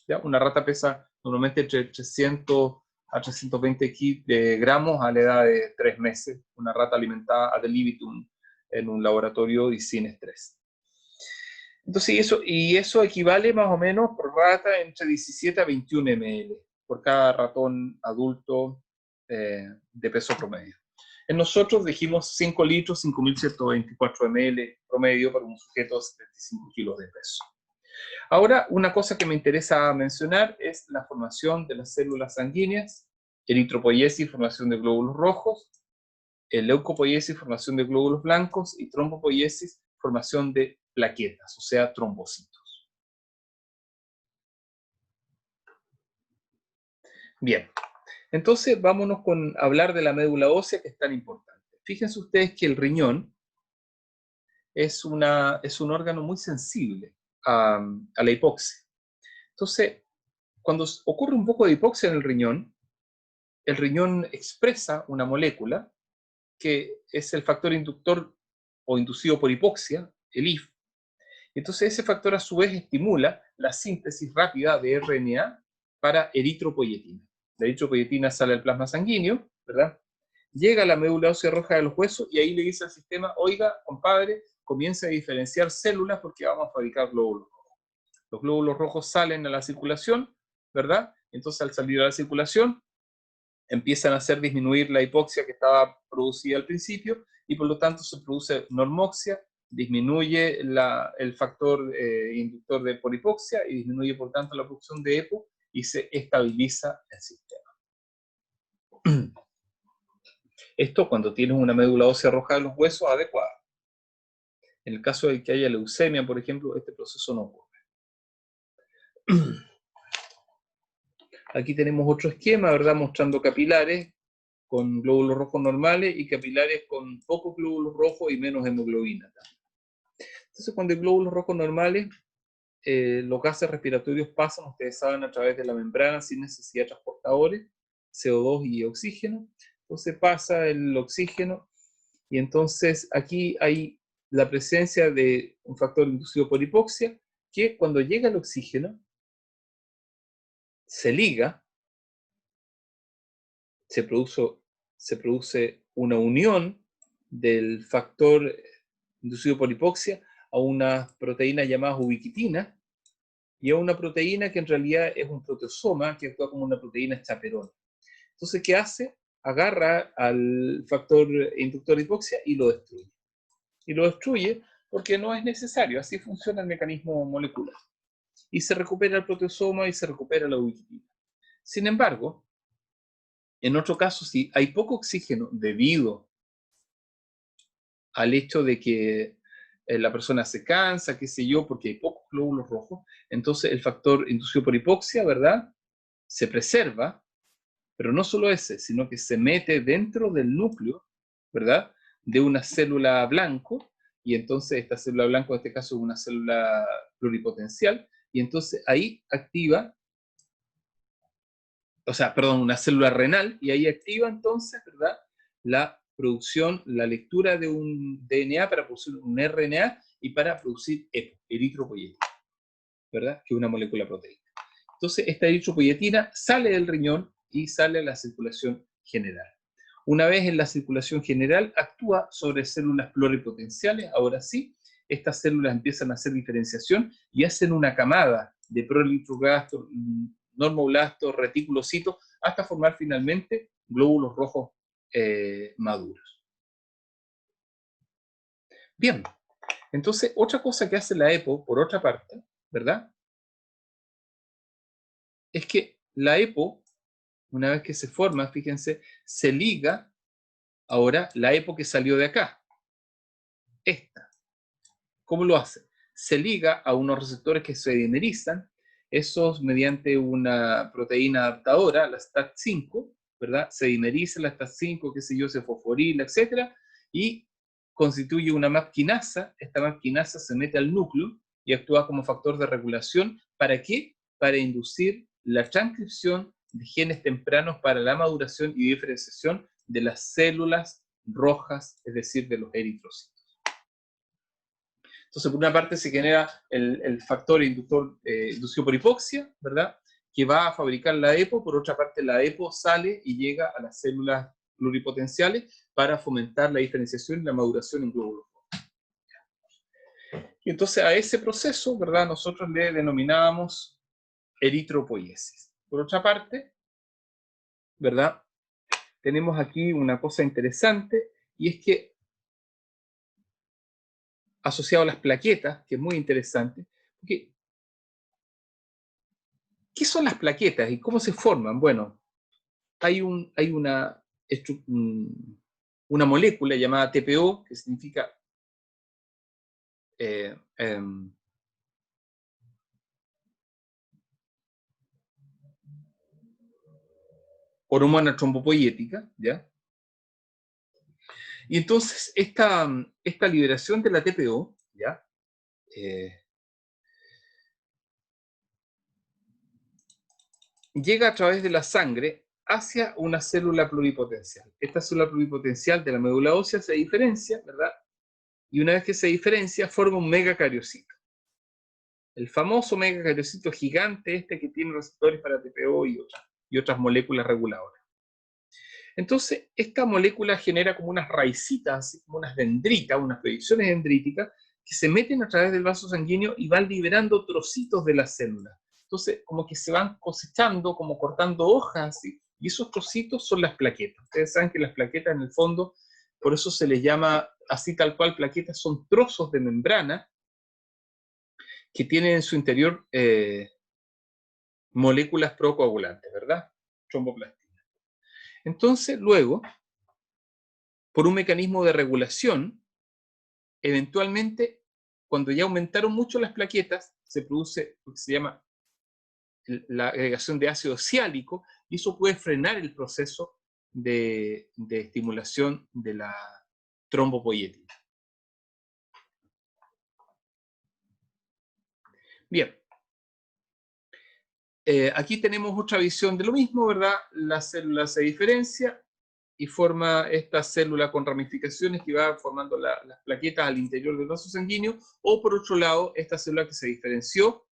¿Ya? Una rata pesa normalmente entre 300 a 320 gramos a la edad de 3 meses. Una rata alimentada ad libitum en un laboratorio y sin estrés. Entonces, eso equivale más o menos por rata entre 17 a 21 ml por cada ratón adulto de peso promedio. En nosotros dijimos 5 litros, 5.124 ml promedio para un sujeto de 75 kilos de peso. Ahora, una cosa que me interesa mencionar es la formación de las células sanguíneas, eritropoiesis, formación de glóbulos rojos, leucopoiesis, formación de glóbulos blancos, y trombopoiesis, formación de plaquetas, o sea, trombocitos. Bien, entonces vámonos con hablar de la médula ósea, que es tan importante. Fíjense ustedes que el riñón es un órgano muy sensible a la hipoxia. Entonces, cuando ocurre un poco de hipoxia en el riñón expresa una molécula que es el factor inductor o inducido por hipoxia, el IF. Entonces ese factor a su vez estimula la síntesis rápida de RNA para eritropoyetina. La eritropoyetina sale al plasma sanguíneo, ¿verdad? Llega a la médula ósea roja de los huesos y ahí le dice al sistema, oiga, compadre, comienza a diferenciar células porque vamos a fabricar glóbulos rojos. Los glóbulos rojos salen a la circulación, ¿verdad? Entonces al salir a la circulación empiezan a hacer disminuir la hipoxia que estaba producida al principio y por lo tanto se produce normoxia, disminuye el factor inductor de por hipoxia y disminuye por tanto la producción de EPO y se estabiliza el sistema. Esto cuando tienes una médula ósea roja de los huesos adecuada. En el caso de que haya leucemia, por ejemplo, este proceso no ocurre. Aquí tenemos otro esquema, ¿verdad? Mostrando capilares con glóbulos rojos normales y capilares con pocos glóbulos rojos y menos hemoglobina. Entonces, cuando hay glóbulos rojos normales, los gases respiratorios pasan, ustedes saben, a través de la membrana sin necesidad de transportadores, CO2 y oxígeno. Entonces pasa el oxígeno y entonces aquí hay la presencia de un factor inducido por hipoxia que cuando llega el oxígeno se liga, se produce una unión del factor inducido por hipoxia a unas proteínas llamadas ubiquitina y a una proteína que en realidad es un proteasoma que actúa como una proteína chaperón. Entonces, ¿qué hace? Agarra al factor inductor de hipoxia y lo destruye. Y lo destruye porque no es necesario, así funciona el mecanismo molecular. Y se recupera el proteasoma y se recupera la ubiquitina. Sin embargo, en otro caso, si hay poco oxígeno debido al hecho de que la persona se cansa, qué sé yo, porque hay pocos glóbulos rojos, entonces el factor inducido por hipoxia, ¿verdad? Se preserva, pero no solo ese, sino que se mete dentro del núcleo, ¿verdad? De una célula blanco, y entonces esta célula blanco en este caso es una célula pluripotencial, y entonces ahí activa, o sea, perdón, una célula renal, y ahí activa entonces, ¿verdad? La producción, la lectura de un DNA para producir un RNA y para producir EPO, eritropoyetina, ¿verdad? Que es una molécula proteica. Entonces, esta eritropoyetina sale del riñón y sale a la circulación general. Una vez en la circulación general, actúa sobre células pluripotenciales. Ahora sí, estas células empiezan a hacer diferenciación y hacen una camada de prolitroblastos, normoblastos, reticulocitos, hasta formar finalmente glóbulos rojos maduros. Bien, entonces otra cosa que hace la EPO, por otra parte, ¿verdad? Es que la EPO, una vez que se forma, fíjense, se liga, ahora la EPO que salió de acá, esta. ¿Cómo lo hace? Se liga a unos receptores que se dimerizan, esos mediante una proteína adaptadora, la STAT5, ¿verdad? Se dimeriza la STAT5, qué sé yo, se fosforila, etcétera, y constituye una MAP quinasa. Esta MAP quinasa se mete al núcleo y actúa como factor de regulación. ¿Para qué? Para inducir la transcripción de genes tempranos para la maduración y diferenciación de las células rojas, es decir, de los eritrocitos. Entonces, por una parte se genera el factor inducido por hipoxia, ¿verdad? Que va a fabricar la EPO, por otra parte la EPO sale y llega a las células pluripotenciales para fomentar la diferenciación y la maduración en glóbulos rojos. Y entonces a ese proceso, ¿verdad? Nosotros le denominábamos eritropoiesis. Por otra parte, ¿verdad? Tenemos aquí una cosa interesante y es que asociado a las plaquetas, que es muy interesante, porque ¿qué son las plaquetas y cómo se forman? Bueno, hay una molécula llamada TPO, que significa eh, eh, hormona trombopoyética, ¿ya? Y entonces esta liberación de la TPO, ¿ya? Llega a través de la sangre hacia una célula pluripotencial. Esta célula pluripotencial de la médula ósea se diferencia, ¿verdad? Y una vez que se diferencia, forma un megacariocito. El famoso megacariocito gigante este que tiene receptores para TPO y otras moléculas reguladoras. Entonces, esta molécula genera como unas raicitas, así como unas dendritas, unas proyecciones dendríticas, que se meten a través del vaso sanguíneo y van liberando trocitos de la célula. Entonces, como que se van cosechando, como cortando hojas, ¿sí? Y esos trocitos son las plaquetas. Ustedes saben que las plaquetas, en el fondo, por eso se les llama así tal cual plaquetas, son trozos de membrana que tienen en su interior moléculas procoagulantes, ¿verdad? Tromboplastina. Entonces, luego, por un mecanismo de regulación, eventualmente, cuando ya aumentaron mucho las plaquetas, se produce lo que se llama la agregación de ácido ciálico, y eso puede frenar el proceso de estimulación de la trombopoietina. Bien. Aquí tenemos otra visión de lo mismo, ¿verdad? La célula se diferencia y forma esta célula con ramificaciones que va formando las plaquetas al interior del vaso sanguíneo, o por otro lado, esta célula que se diferenció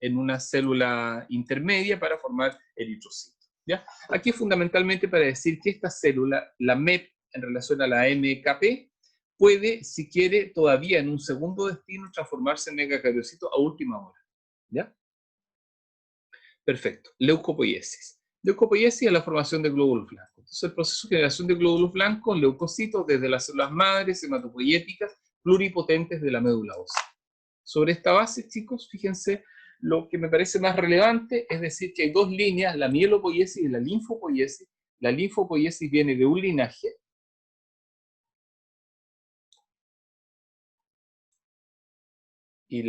en una célula intermedia para formar eritrocitos, ¿ya? Aquí fundamentalmente para decir que esta célula, la MEP en relación a la MKP, puede, si quiere, todavía en un segundo destino transformarse en megacariocito a última hora, ¿ya? Perfecto. Leucopoiesis. Leucopoiesis es la formación de glóbulos blancos. Entonces, el proceso de generación de glóbulos blancos, leucocitos, desde las células madres hematopoyéticas pluripotentes de la médula ósea. Sobre esta base, chicos, fíjense, lo que me parece más relevante es decir que hay dos líneas, la mielopoiesis y la linfopoiesis. La linfopoiesis viene de un linaje, y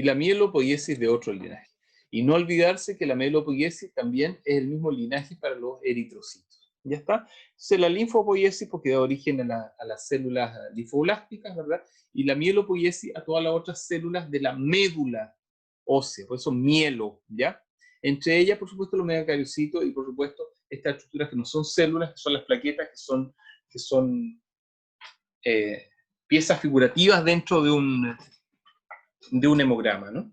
la mielopoiesis de otro linaje. Y no olvidarse que la mielopoiesis también es el mismo linaje para los eritrocitos. ¿Ya está? Entonces la linfopoiesis porque da origen a las células linfoblásticas, ¿verdad? Y la mielopoiesis a todas las otras células de la médula ósea, por eso mielo, ¿ya? Entre ellas, por supuesto, los megacariocitos y, por supuesto, estas estructuras que no son células, que son las plaquetas, que son piezas figurativas dentro de un hemograma, ¿no?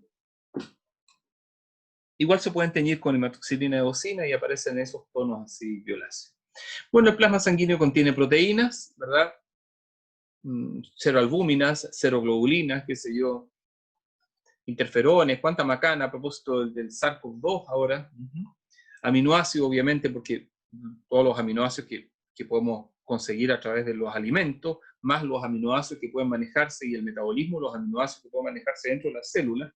Igual se pueden teñir con hematoxilina de bocina y aparecen esos tonos así violáceos. Bueno, el plasma sanguíneo contiene proteínas, ¿verdad? Cero albúminas, cero globulinas, qué sé yo, interferones, cuánta macana, a propósito del SARS-CoV-2 ahora. Aminoácidos, obviamente, porque todos los aminoácidos que podemos conseguir a través de los alimentos, más los aminoácidos que pueden manejarse y el metabolismo, los aminoácidos que pueden manejarse dentro de las células.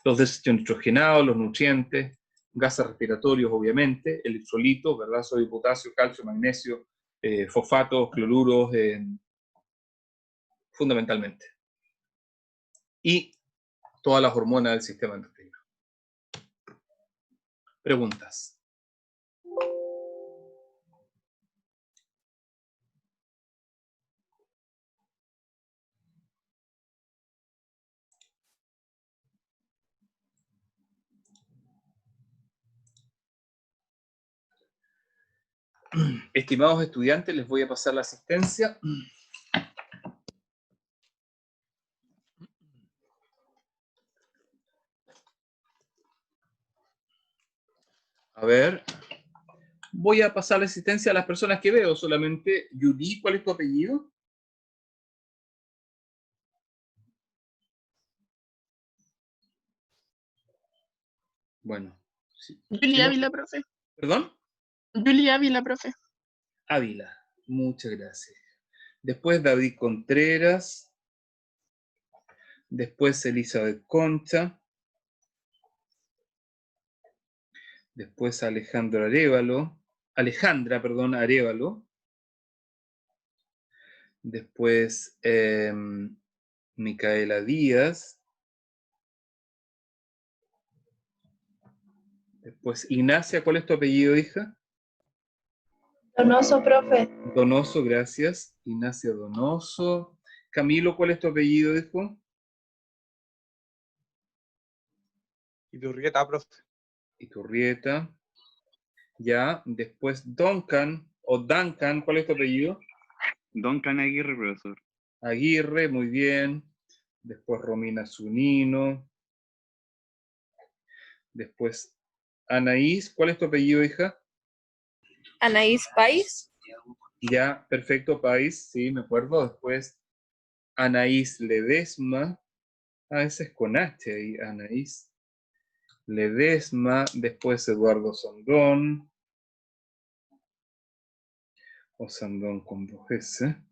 Los desechos nitrogenados, los nutrientes, gases respiratorios, obviamente, electrolitos, ¿verdad? Sodio, potasio, calcio, magnesio, fosfatos, cloruros, fundamentalmente. Y todas las hormonas del sistema endocrino. Preguntas. Estimados estudiantes, les voy a pasar la asistencia. A ver, voy a pasar la asistencia a las personas que veo solamente. Yuri, ¿cuál es tu apellido? Bueno. Sí. Julia Ávila, profe. ¿Perdón? Julia Ávila, profe. Ávila, muchas gracias. Después David Contreras. Después Elizabeth Concha. Después Alejandra Arévalo. Después Micaela Díaz. Después Ignacia, ¿cuál es tu apellido, hija? Donoso, profe. Donoso, gracias. Ignacia Donoso. Camilo, ¿cuál es tu apellido, hijo? Iturrieta, profe. Iturrieta. Ya, después Duncan, ¿cuál es tu apellido? Duncan Aguirre, profesor. Aguirre, muy bien. Después Romina Zunino. Después Anaís, ¿cuál es tu apellido, hija? Anaís País. Ya, perfecto, País, sí, me acuerdo. Después Anaís Ledesma. Ah, ese es con H ahí, Anaís Ledesma. Después Eduardo Sandón. O Sandón con 2S.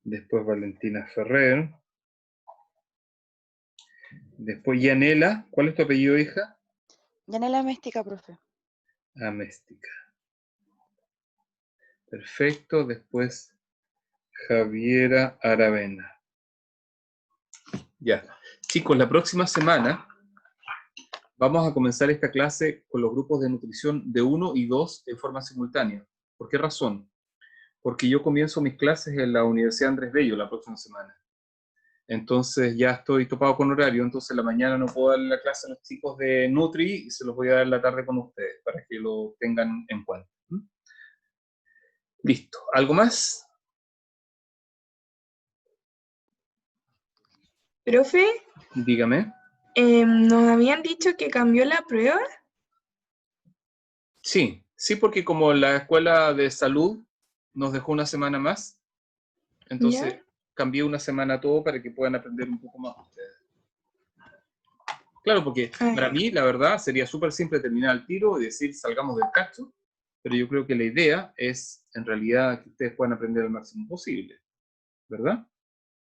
Después Valentina Ferrer. Después Yanela, ¿cuál es tu apellido, hija? Yanela Méstica, profe. Améstica. Perfecto, después Javiera Aravena. Ya. Chicos, la próxima semana vamos a comenzar esta clase con los grupos de nutrición de 1 y 2 en forma simultánea. ¿Por qué razón? porque yo comienzo mis clases en la Universidad Andrés Bello la próxima semana. Entonces ya estoy topado con horario, entonces la mañana no puedo darle la clase a los chicos de Nutri y se los voy a dar en la tarde con ustedes, para que lo tengan en cuenta. Listo. ¿Algo más? Profe, Dígame. nos habían dicho que cambió la prueba. Sí, sí, porque como la escuela de salud nos dejó una semana más, entonces cambié una semana todo para que puedan aprender un poco más ustedes. Claro, porque para mí, la verdad, sería súper simple terminar el tiro y decir salgamos del cacho, pero yo creo que la idea es, en realidad, que ustedes puedan aprender al máximo posible, ¿verdad?